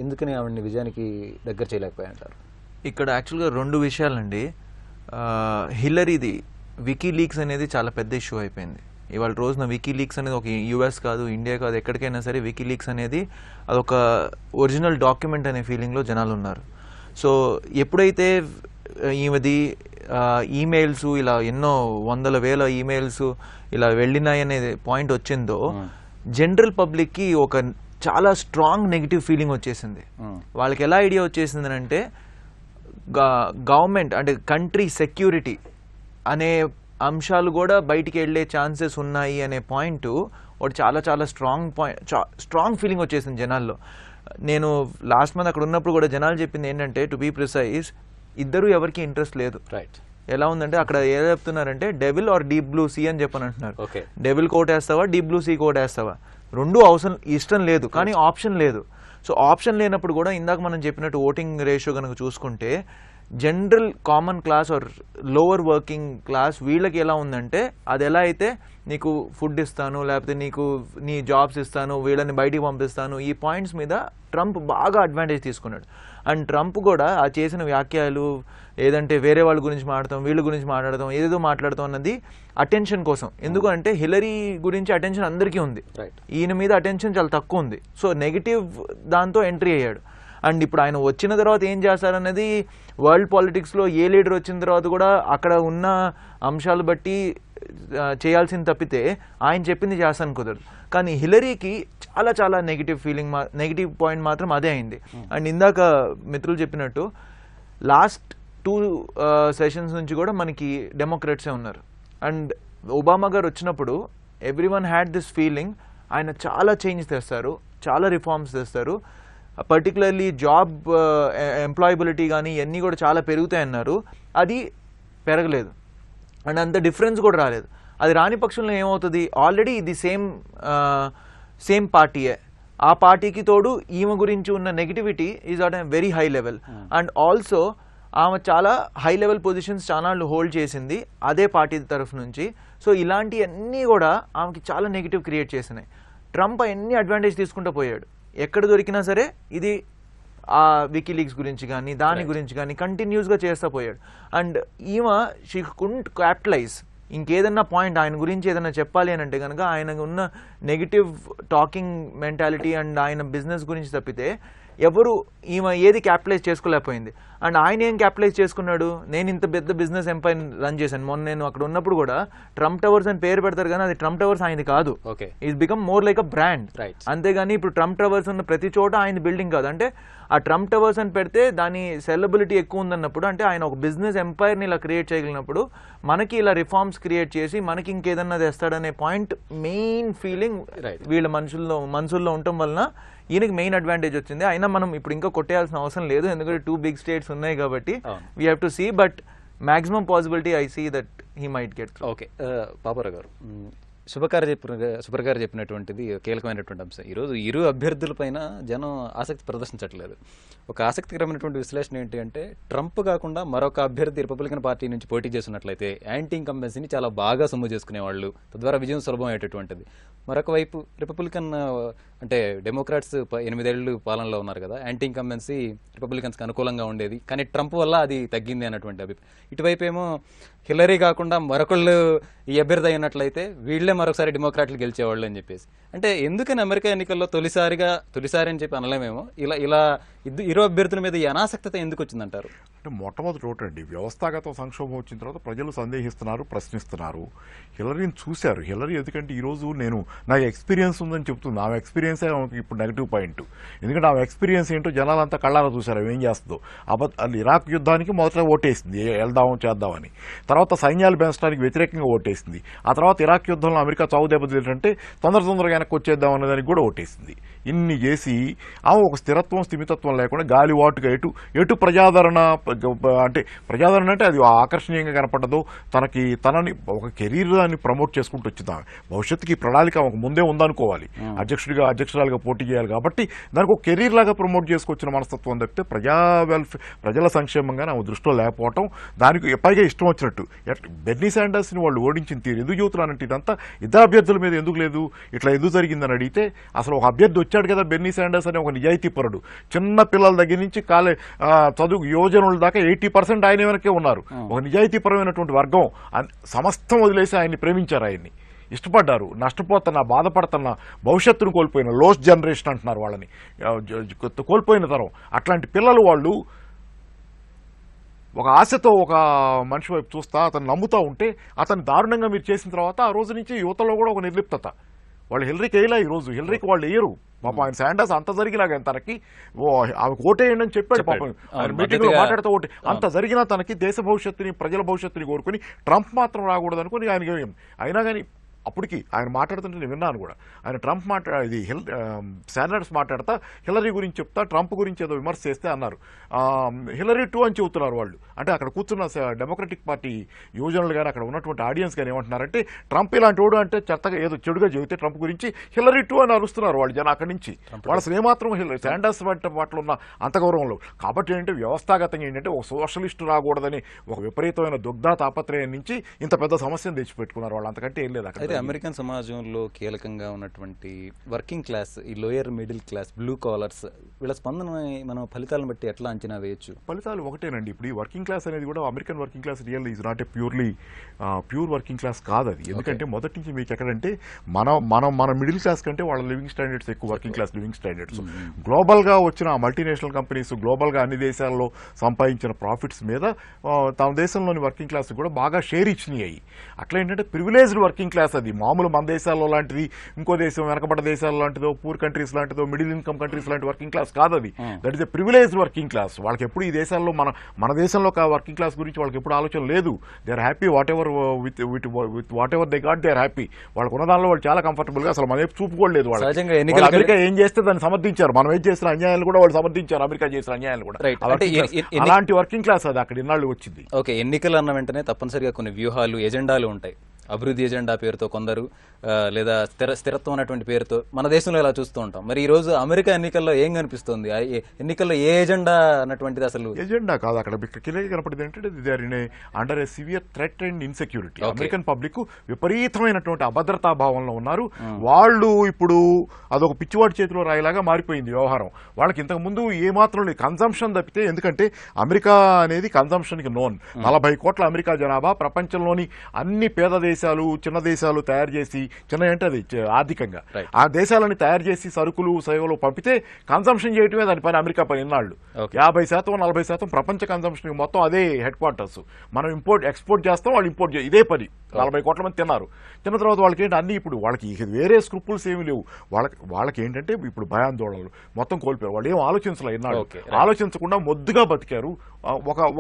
ఎందుకని ఆవిడని విజయానికి దగ్గర చేయలేకపోయాయంటారు? ఇక్కడ యాక్చువల్గా 2 విషయాలండి. హిల్లరీది వికీలీక్స్ అనేది చాలా పెద్ద ఇష్యూ అయిపోయింది. ఇవాళ రోజున వికీలీక్స్ అనేది ఒక US కాదు, ఇండియా కాదు, ఎక్కడికైనా సరే వికీలీక్స్ అనేది అదొక ఒరిజినల్ డాక్యుమెంట్ అనే ఫీలింగ్లో జనాలు ఉన్నారు. సో ఎప్పుడైతే ఈమెది ఈమెయిల్స్ ఇలా ఎన్నో 100,000 ఈమెయిల్స్ ఇలా వెళ్ళినాయనే పాయింట్ వచ్చిందో జనరల్ పబ్లిక్కి ఒక చాలా స్ట్రాంగ్ నెగిటివ్ ఫీలింగ్ వచ్చేసింది. వాళ్ళకి ఎలా ఐడియా వచ్చేసింది అంటే గవర్నమెంట్ అంటే కంట్రీ సెక్యూరిటీ అనే అంశాలు కూడా బయటికి వెళ్ళే ఛాన్సెస్ ఉన్నాయి అనే పాయింట్ ఒకటి చాలా చాలా స్ట్రాంగ్ ఫీలింగ్ వచ్చేసింది జనాల్లో. నేను లాస్ట్ మంత్ అక్కడ ఉన్నప్పుడు కూడా జనాలు చెప్పింది ఏంటంటే, టు బీ ప్రిసైజ్, ఇద్దరు ఎవరికి ఇంట్రెస్ట్ లేదు. రైట్. ఎలా ఉందంటే అక్కడ ఏ చెప్తున్నారంటే devil or deep blue sea అని చెప్పని అంటున్నారు. డెవిల్ కోట్ వేస్తావా, డీప్ బ్లూ సీ కోట్ వేస్తావా, రెండు అవసరం ఇష్టం లేదు, కానీ ఆప్షన్ లేదు. సో ఆప్షన్ లేనప్పుడు కూడా ఇందాక మనం చెప్పినట్టు ఓటింగ్ రేషియో కనుక చూసుకుంటే general common class or lower working class వీళ్ళకి ఎలా ఉందంటే, అది ఎలా అయితే నీకు ఫుడ్ ఇస్తాను, లేకపోతే నీకు నీ జాబ్స్ ఇస్తాను, వీళ్ళని బయటికి పంపిస్తాను, ఈ పాయింట్స్ మీద ట్రంప్ బాగా అడ్వాంటేజ్ తీసుకున్నాడు. అండ్ ట్రంప్ కూడా ఆ చేసిన వ్యాఖ్యలు ఏదంటే వేరే వాళ్ళ గురించి మాట్లాడతాం, వీళ్ళ గురించి మాట్లాడతాం, ఏదేదో మాట్లాడతాం అన్నది అటెన్షన్ కోసం. ఎందుకంటే హిల్లరీ గురించి అటెన్షన్ అందరికీ ఉంది, ఈయన మీద అటెన్షన్ చాలా తక్కువ ఉంది. సో నెగిటివ్ దాంతో ఎంట్రీ అయ్యాడు. అండ్ ఇప్పుడు ఆయన వచ్చిన తర్వాత ఏం చేస్తారన్నది వరల్డ్ పాలిటిక్స్లో ఏ లీడర్ వచ్చిన తర్వాత కూడా అక్కడ ఉన్న అంశాలు బట్టి చేయాల్సింది తప్పితే ఆయన చెప్పింది చేస్తాను కుదరదు. కానీ హిల్లరీకి చాలా చాలా నెగిటివ్ పాయింట్ మాత్రం అదే అయింది. అండ్ ఇందాక మిత్రులు చెప్పినట్టు లాస్ట్ 2 సెషన్స్ నుంచి కూడా మనకి డెమోక్రాట్సే ఉన్నారు. అండ్ ఒబామా గారు వచ్చినప్పుడు ఎవ్రీవన్ హ్యాడ్ దిస్ ఫీలింగ్ ఆయన చాలా చేంజ్ తెస్తారు, చాలా రిఫార్మ్స్ తెస్తారు, పర్టికులర్లీ జాబ్ ఎంప్లాయబిలిటీ కానీ ఇవన్నీ కూడా చాలా పెరుగుతాయన్నారు. అది పెరగలేదు అండ్ అంత డిఫరెన్స్ కూడా రాలేదు. అది రాని పక్షంలో ఏమవుతుంది, ఆల్రెడీ ఇది సేమ్ పార్టీయే, ఆ పార్టీకి తోడు ఈమె గురించి ఉన్న negativity is at a very high level. And also ఆమె చాలా హై లెవెల్ పొజిషన్స్ చాలా హోల్డ్ చేసింది అదే పార్టీ తరఫు నుంచి. సో ఇలాంటివన్నీ కూడా ఆమెకి చాలా నెగిటివ్ క్రియేట్ చేసినాయి. ట్రంప్ అన్ని అడ్వాంటేజ్ తీసుకుంటూ పోయాడు, ఎక్కడ దొరికినా సరే ఇది ఆ వికీలీక్స్ గురించి కానీ దాని గురించి కానీ కంటిన్యూస్గా చేస్తూ పోయాడు. అండ్ ఈమె షీ కుడెంట్ క్యాపిటలైజ్. ఇంకేదన్నా పాయింట్ ఆయన గురించి ఏదైనా చెప్పాలి అని అంటే కనుక ఆయన ఉన్న నెగిటివ్ టాకింగ్ మెంటాలిటీ అండ్ ఆయన బిజినెస్ గురించి తప్పితే ఎవరు ఈమె ఏది క్యాపిటలైజ్ చేసుకోలేకపోయింది. అండ్ ఆయన ఏం క్యాపిటలైజ్ చేసుకున్నాడు, నేను ఇంత పెద్ద బిజినెస్ ఎంపైర్ రన్ చేశాను. మొన్న నేను అక్కడ ఉన్నప్పుడు కూడా ట్రంప్ టవర్స్ అని పేరు పెడతారు కానీ అది ట్రంప్ టవర్స్ ఆయనది కాదు. Is become more like a brand. అంతేగాని ఇప్పుడు ట్రంప్ టవర్స్ ఉన్న ప్రతి చోట ఆయన బిల్డింగ్ కాదు. అంటే ఆ ట్రంప్ టవర్స్ అని పెడితే దాని సెలబిలిటీ ఎక్కువ ఉందన్నప్పుడు, అంటే ఆయన ఒక బిజినెస్ ఎంపైర్ని ఇలా క్రియేట్ చేయగలిగినప్పుడు మనకి ఇలా రిఫార్మ్స్ క్రియేట్ చేసి మనకి ఇంకేదన్నా తెస్తాడనే పాయింట్ మెయిన్ ఫీలింగ్ వీళ్ళ మనసుల్లో ఉండటం వలన ఈయనకి మెయిన్ అడ్వాంటేజ్ వచ్చింది. అయినా మనం ఇప్పుడు ఇంకా కొట్టేయాల్సిన అవసరం లేదు, ఎందుకంటే 2 big states ఉన్నాయి కాబట్టి we have to see. But maximum possibility I see that he might get. Okay, Paparao garu, Subra గారు చెప్పినటువంటిది కీలకమైనటువంటి అంశం. ఈరోజు ఇరు అభ్యర్థులపైన జనం ఆసక్తి ప్రదర్శించట్లేదు. ఒక ఆసక్తికరమైనటువంటి విశ్లేషణ ఏంటి అంటే, ట్రంప్ కాకుండా మరొక అభ్యర్థి రిపబ్లికన్ పార్టీ నుంచి పోటీ చేస్తున్నట్లయితే యాంటీ ఇన్కంబెన్సీని చాలా బాగా సొమ్ము చేసుకునేవాళ్ళు, తద్వారా విజయం సులభం అయ్యేటటువంటిది. మరొక వైపు రిపబ్లికన్ అంటే డెమోక్రాట్స్ 8 ఏళ్ళు పాలనలో ఉన్నారు కదా, యాంటీ ఇన్కంబెన్సీ రిపబ్లికన్స్కి అనుకూలంగా ఉండేది, కానీ ట్రంప్ వల్ల అది తగ్గింది అన్నటువంటి అభిప్రాయం. ఇటువైపు ఏమో హిల్లరీ కాకుండా మరొకళ్ళు ఈ అభ్యర్థి అయినట్లయితే వీళ్లే మరొకసారి డెమోక్రాట్లు గెలిచేవాళ్ళు అని చెప్పేసి. అంటే ఎందుకని అమెరికా ఎన్నికల్లో తొలిసారి అని చెప్పి అనలేమేమో, ఇలా ఇరు అభ్యర్థుల మీద ఈ అనాసక్తత ఎందుకు వచ్చిందంటారు? అంటే మొట్టమొదటి ఒకటండి, వ్యవస్థాగత సంక్షోభం వచ్చిన తర్వాత ప్రజలు సందేహిస్తున్నారు, ప్రశ్నిస్తున్నారు. హిల్లరీని చూశారు. హిల్లరీ ఎందుకంటే ఈరోజు నాకు ఎక్స్పీరియన్స్ ఉందని చెప్తుంది. ఆమె ఎక్స్పీరియన్సే ఇప్పుడు నెగిటివ్ పాయింట్. ఎందుకంటే ఆమె ఎక్స్పీరియన్స్ ఏంటో జనాలంతా కళ్ళారా చూశారు ఏం చేస్తుందో. ఇరాక్ యుద్ధానికి మొదట ఓటేసింది, చేద్దామని. తర్వాత సైన్యాలు పెంచడానికి వ్యతిరేకంగా ఓటేసింది. ఆ తర్వాత ఇరాక్ యుద్ధంలో అమెరికా చావు దెబ్బతింటే తొందరగా వెనక్కి వచ్చేద్దాం అన్నదానికి కూడా ఓటేసింది. ఇన్ని చేసి ఆమె ఒక స్థిరత్వం స్థిమితత్వం లేకుండా గాలివాటుగా ఎటు ప్రజాదరణ అంటే అది ఆకర్షణీయంగా కనపడదో, తనని ఒక కెరీర్ అని ప్రమోట్ చేసుకుంటూ వచ్చింది. భవిష్యత్తుకి ప్రణాళిక ఒక ముందే ఉందనుకోవాలి. అధ్యక్షురాలుగా పోటీ చేయాలి కాబట్టి దానికి ఒక కెరీర్ లాగా ప్రమోట్ చేసుకొచ్చిన మనస్తత్వం తప్పితే ప్రజల సంక్షేమంగా ఆమె దృష్టిలో లేకపోవటం, దానికి పైగా ఇష్టం వచ్చినట్టు బెర్నీ శాండర్స్ని వాళ్ళు ఓడించిన తీరు ఎందుకు చెబుతున్నానంటే, ఇదంతా ఇద్దరు అభ్యర్థుల మీద ఎందుకు లేదు, ఇట్లా ఎందుకు జరిగిందని అడిగితే, అసలు ఒక అభ్యర్థి వచ్చాడు కదా బెర్నీ శాండర్స్ అనే ఒక నిజాయితీ పరుడు, చిన్న పిల్లల దగ్గర నుంచి చదువు యువజనుల దాకా 80% ఆయన వెనకే ఉన్నారు. ఒక నిజాయితీపరమైనటువంటి వర్గం సమస్తం వదిలేసి ఆయన్ని ప్రేమించారు, ఆయన్ని ఇష్టపడ్డారు. నష్టపోతున్నా, బాధపడుతున్నా, భవిష్యత్తును కోల్పోయిన లోస్ట్ జనరేషన్ అంటున్నారు వాళ్ళని, కోల్పోయిన తరం. అట్లాంటి పిల్లలు వాళ్ళు ఒక ఆశతో ఒక మనిషి వైపు చూస్తా, అతను నమ్ముతూ ఉంటే అతను దారుణంగా మీరు చేసిన తర్వాత ఆ రోజు నుంచి యువతలో కూడా ఒక నిర్లిప్తత. వాళ్ళు హిల్లరీకి వేయలే, ఈరోజు హిల్లరీకి వాళ్ళు వేయరు. పాపం ఆయన శాండర్స్ అంత జరిగినాక తనకి ఆమెకు ఓటేయండి అని చెప్పాడు. పాపం ఆయన మీటింగ్ లో మాట్లాడుతూ ఓటే అంత జరిగినా తనకి దేశ భవిష్యత్తుని, ప్రజల భవిష్యత్తుని కోరుకుని ట్రంప్ మాత్రం రాకూడదు అనుకుని ఆయనకి అయినా కానీ అప్పటికి ఆయన మాట్లాడుతుంటే నేను విన్నాను కూడా. ఆయన ట్రంప్ శాండర్స్ మాట్లాడతా హిల్లరీ గురించి చెప్తా ట్రంప్ గురించి ఏదో విమర్శ చేస్తే అన్నారు హిల్లరీ 2 అని చెబుతున్నారు వాళ్ళు. అంటే అక్కడ కూర్చున్న డెమోక్రటిక్ పార్టీ యువజనులు కానీ అక్కడ ఉన్నటువంటి ఆడియన్స్ కానీ ఏమంటున్నారంటే, ట్రంప్ ఇలాంటి వాడు అంటే చెత్తగా ఏదో చెడుగా చెబితే ట్రంప్ గురించి హిల్లరీ 2 అని అరుస్తున్నారు వాళ్ళు జనం అక్కడి నుంచి. వాళ్ళ అసలు ఏమాత్రం శాండర్స్ పట్ల ఉన్న అంత గౌరవంలో. కాబట్టి ఏంటంటే వ్యవస్థాగతంగా ఏంటంటే ఒక సోషలిస్టు రాకూడదని ఒక విపరీతమైన దుగ్ధ తాపత్రయం నుంచి ఇంత పెద్ద సమస్యను తెచ్చిపెట్టుకున్నారు వాళ్ళు. అంతకంటే ఏం లేదు అక్కడ. అమెరికన్ సమాజంలో కీలకంగా ఉన్నటువంటి వర్కింగ్ క్లాస్, ఈ lower middle class, blue collars, వీళ్ళ స్పందన మనం ఫలితాలను బట్టి ఎట్లా అంచనా వేయచ్చు? ఫలితాలు ఒకటేనండి. ఇప్పుడు ఈ వర్కింగ్ క్లాస్ అనేది కూడా American working class real is not a pure working class కాదు అది. ఎందుకంటే మొదటి నుంచి మీకు ఎక్కడంటే మన మిడిల్ క్లాస్ కంటే వాళ్ళ లివింగ్ స్టాండర్డ్స్ ఎక్కువ, working class living standards. Global గా వచ్చిన మల్టీనేషనల్ కంపెనీస్ గ్లోబల్ గా అన్ని దేశాల్లో సంపాదించిన ప్రాఫిట్స్ మీద తమ దేశంలోని వర్కింగ్ క్లాస్ కూడా బాగా షేర్ ఇచ్చినాయి. అట్లా ఏంటంటే ప్రివిలేజ్డ్ వర్కింగ్ క్లాస్ అది. మామూలు మన దేశాల్లో లాంటిది, ఇంకో దేశం వెనకబడ్డ దేశాల్లో లాంటిదో, పూర్ కంట్రీస్ లాంటిదో, మిడిల్ ఇన్కమ్ కంట్రీస్ లాంటి వర్కింగ్ క్లాస్ కాదు అది. That is a privileged working class. వాళ్ళకి ఎప్పుడు ఈ దేశాల్లో మన దేశంలో వర్కింగ్ క్లాస్ గురించి వాళ్ళకి ఎప్పుడు ఆలోచన లేదు. They are happy whatever with whatever they got, they are happy. వాళ్ళకు ఉన్న దానిలో వాళ్ళు చాలా కంఫర్టబుల్ గా, అసలు మన చూపుకోలేదు వాళ్ళు. అమెరికా ఏం చేస్తే దాన్ని సమర్థించారు, మనం ఏం చేసిన అన్యాయాలు కూడా వాళ్ళు సమర్థించారు, అమెరికా చేసిన అన్యాయాలు కూడా. అలాంటి వర్కింగ్ క్లాస్ అది అక్కడ ఇన్నాళ్ళు వచ్చింది. ఓకే, ఎన్నికలు అన్న వెంటనే తప్పనిసరిగా కొన్ని వ్యూహాలు, ఎజెండాలు ఉంటాయి. అభివృద్ధి ఎజెండా పేరుతో కొందరు లేదా స్థిరత్వం అన్నటువంటి పేరుతో మన దేశంలో ఇలా చూస్తూ ఉంటాం. మరి ఈ రోజు అమెరికా ఎన్నికల్లో ఏం కనిపిస్తుంది? ఎన్నికల్లో ఏ ఎజెండా అన్నటువంటిది అసలు ఎజెండా కాదు, అక్కడ క్లియర్గా కనపడింది ఏంటంటే they are in under a severe threat and insecurity. American public విపరీతమైనటువంటి అభద్రతా భావంలో ఉన్నారు. వాళ్ళు ఇప్పుడు అదొక పిచ్చివాడి చేతిలో రాయిలాగా మారిపోయింది వ్యవహారం. వాళ్ళకి ఇంతకు ముందు ఏమాత్రం లేదు, కన్సంప్షన్ తప్పితే. ఎందుకంటే అమెరికా అనేది కన్సంప్షన్కి నోన్. 40 కోట్ల అమెరికా జనాభా ప్రపంచంలోని అన్ని పేద దేశాలు, చిన్న దేశాలు తయారు చేసి, చిన్న అంటే అది ఆర్థికంగా ఆ దేశాలని తయారు చేసి సరుకులు సేవలు పంపితే కన్సంప్షన్ చేయటమే దాని పని. అమెరికా పని ఇన్నాళ్ళు 50%, 40% ప్రపంచ కన్సంప్షన్ మొత్తం అదే హెడ్ క్వార్టర్స్. మనం ఎక్స్పోర్ట్ చేస్తాం, వాళ్ళు ఇంపోర్ట్ చేయాలి, ఇదే పని. 40 కోట్ల మంది తిన్నారు. తిన్న తర్వాత వాళ్ళకి ఏంటి అన్ని ఇప్పుడు వాళ్ళకి వేరే స్క్రూపుల్స్ ఏమి లేవు. వాళ్ళకి ఏంటంటే ఇప్పుడు భయాందోళనలు మొత్తం కోల్పోయారు. వాళ్ళు ఏం ఆలోచించలే ఇన్నాళ్ళు, ఆలోచించకుండా మొద్దుగా బతికారు.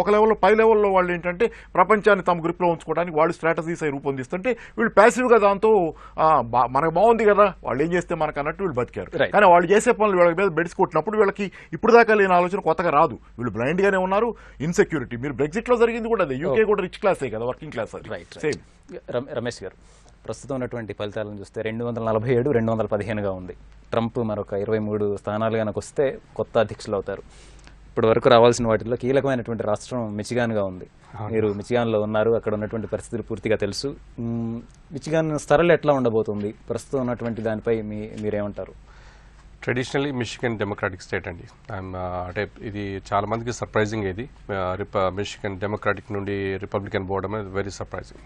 ఒక లెవెల్లో పై లెవెల్లో వాళ్ళు ఏంటంటే ప్రపంచాన్ని తమ గ్రిప్లో ఉంచుకోవడానికి వాళ్ళు స్ట్రాటజీస్ అవి రూపొందిస్తుంటే వీళ్ళు ప్యాసివ్గా దాంతో మనకు బాగుంది కదా వాళ్ళు ఏం చేస్తే మనకు అన్నట్టు వీళ్ళు బతికారు. కానీ వాళ్ళు చేసే పనులు వీళ్ళ మీద బెడ్స్ కొట్టినప్పుడు వీళ్ళకి ఇప్పుడు దాకా లేని ఆలోచన కొత్తగా రాదు. వీళ్ళు బ్లైండ్ గానే ఉన్నారు. ఇన్సెక్యూరిటీ మీరు బ్రెగ్జిట్ లో జరిగింది కూడా అదే. యూకే కూడా రిచ్ క్లాసే కదా, వర్కింగ్ క్లాస్. సేమ్. రమేష్ గారు, ప్రస్తుతం ఉన్నటువంటి ఫలితాలను చూస్తే 247, 215గా ఉంది. ట్రంప్ మరొక 23 స్థానాలు కనుక వస్తే కొత్త అధ్యక్షులు అవుతారు. ఇప్పటి వరకు రావాల్సిన వాటిలో కీలకమైనటువంటి రాష్ట్రం మిచిగాన్గా ఉంది. మీరు మిచిగాన్లో ఉన్నారు, అక్కడ ఉన్నటువంటి పరిస్థితులు పూర్తిగా తెలుసు. మిచిగాన్ స్థరలు ఎట్లా ఉండబోతుంది ప్రస్తుతం ఉన్నటువంటి దానిపై మీరేమంటారు? ట్రెడిషనల్లీ మిషిగన్ డెమోక్రాటిక్ స్టేట్ అండి. అంటే ఇది చాలా మందికి సర్ప్రైజింగ్. ఇది మిషిగన్ డెమోక్రాటిక్ నుండి రిపబ్లికన్ పోవడం వెరీ సర్ప్రైజింగ్.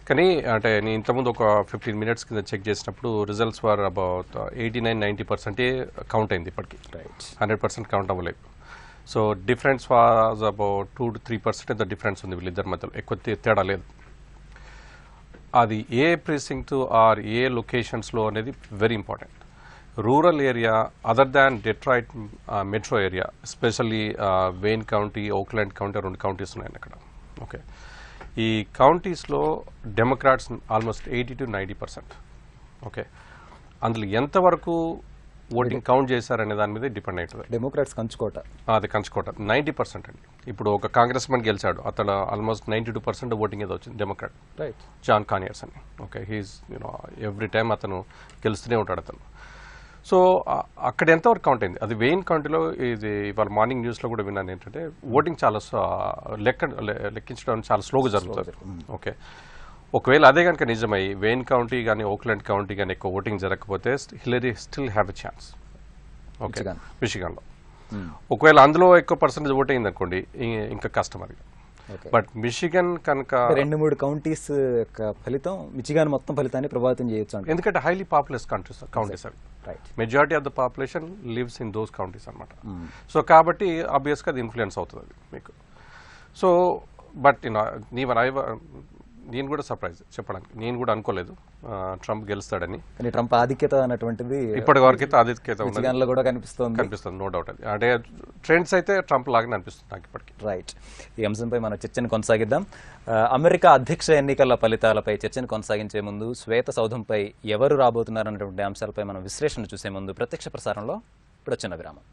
కానీ అంటే నేను ఇంతకుముందు ఒక 15 minutes కింద చెక్ చేసినప్పుడు రిజల్ట్స్ వర్ అబౌట్ 89-90% కౌంట్ అయింది ఇప్పటికి. 100% కౌంట్ అవ్వలేదు. So difference was about 2 to 3% the difference ఉంది వీళ్ళిద్దరి మధ్యలో. ఎక్కువ తేడా లేదు. అది ఏ ప్రీసింక్ట్ ఆర్ ఏ లొకేషన్స్లో అనేది very important. Rural area other than Detroit metro area, especially Wayne County, Oakland County, 2 counties ఉన్నాయి అక్కడ. ఓకే, ఈ కౌంటీస్లో డెమోక్రాట్స్ ఆల్మోస్ట్ 80 to 90%. ఓకే, అందులో ఎంతవరకు ఓటింగ్ కౌంట్ చేశారనే దాని మీద డిపెండ్ అవుతుంది. డెమోక్రాట్స్ కంచుకోట, అది కంచుకోట 90% అండి. ఇప్పుడు ఒక కాంగ్రెస్ మెన్ గెలిచాడు, అతను ఆల్మోస్ట్ 92% ఓటింగ్ ఏదో వచ్చింది డెమోక్రాట్, రైట్, జాన్ కానియర్స్ అని. ఓకే, హీస్ ఎవ్రీ టైం అతను గెలుస్తూనే ఉంటాడు అతను. సో అక్కడ ఎంతవరకు కౌంట్ అయింది అది వెయిన్ కౌంటీలో. ఇది ఇవాళ మార్నింగ్ న్యూస్లో కూడా విన్నాను ఏంటంటే ఓటింగ్ చాలా లెక్కించడం చాలా స్లోగా జరుగుతుంది. ఓకే, ఒకవేళ అదే కనుక నిజమై వెయిన్ కౌంటీ కానీ ఓక్లాండ్ కౌంటీ కానీ ఎక్కువ ఓటింగ్ జరగకపోతే Hillary still have a chance. Okay, మిషిగాన్లో ఒకవేళ అందులో ఎక్కువ పర్సెంటేజ్ ఓట్ అయింది అనుకోండి ఇంకా కష్టం అది. బట్ మిషిగన్ కనుక 2-3 కౌంటీస్ యొక్క ఫలితం మిచిగాన్ మొత్తం ఫలితాన్ని ప్రభావితం చేయొచ్చు అంటే, ఎందుకంటే హైలీ పాపులస్ కౌంటీస్ అవి. Majority of the population lives in those counties అనమాట. సో కాబట్టి ఆబ్వియస్గా అది ఇన్ఫ్లుయెన్స్ అవుతుంది అది మీకు. సో బట్ నేను కూడా సర్ప్రైజ్ చెప్పడానికి, నేను కూడా అనుకోలేదు ట్రంప్ గెలుస్తాడని. కానీ ట్రంప్ ఆధిక్యత అన్నటువంటిది ఇప్పటి వరకు అయితే ఆధిక్యత కూడా కనిపిస్తుంది. No doubt. అది అంటే ట్రెండ్స్ అయితే ట్రంప్ లాగానే అనిపిస్తుంది నాకు ఇప్పటికి. రైట్, ఈ అంశంపై మన చర్చను కొనసాగిద్దాం. అమెరికా అధ్యక్ష ఎన్నికల ఫలితాలపై చర్చను కొనసాగించే ముందు శ్వేత సౌధంపై ఎవరు రాబోతున్నారన్నటువంటి అంశాలపై మనం విశ్లేషణ చూసే ముందు ప్రత్యక్ష ప్రసారంలో ఇప్పుడు చిన్న విరామం.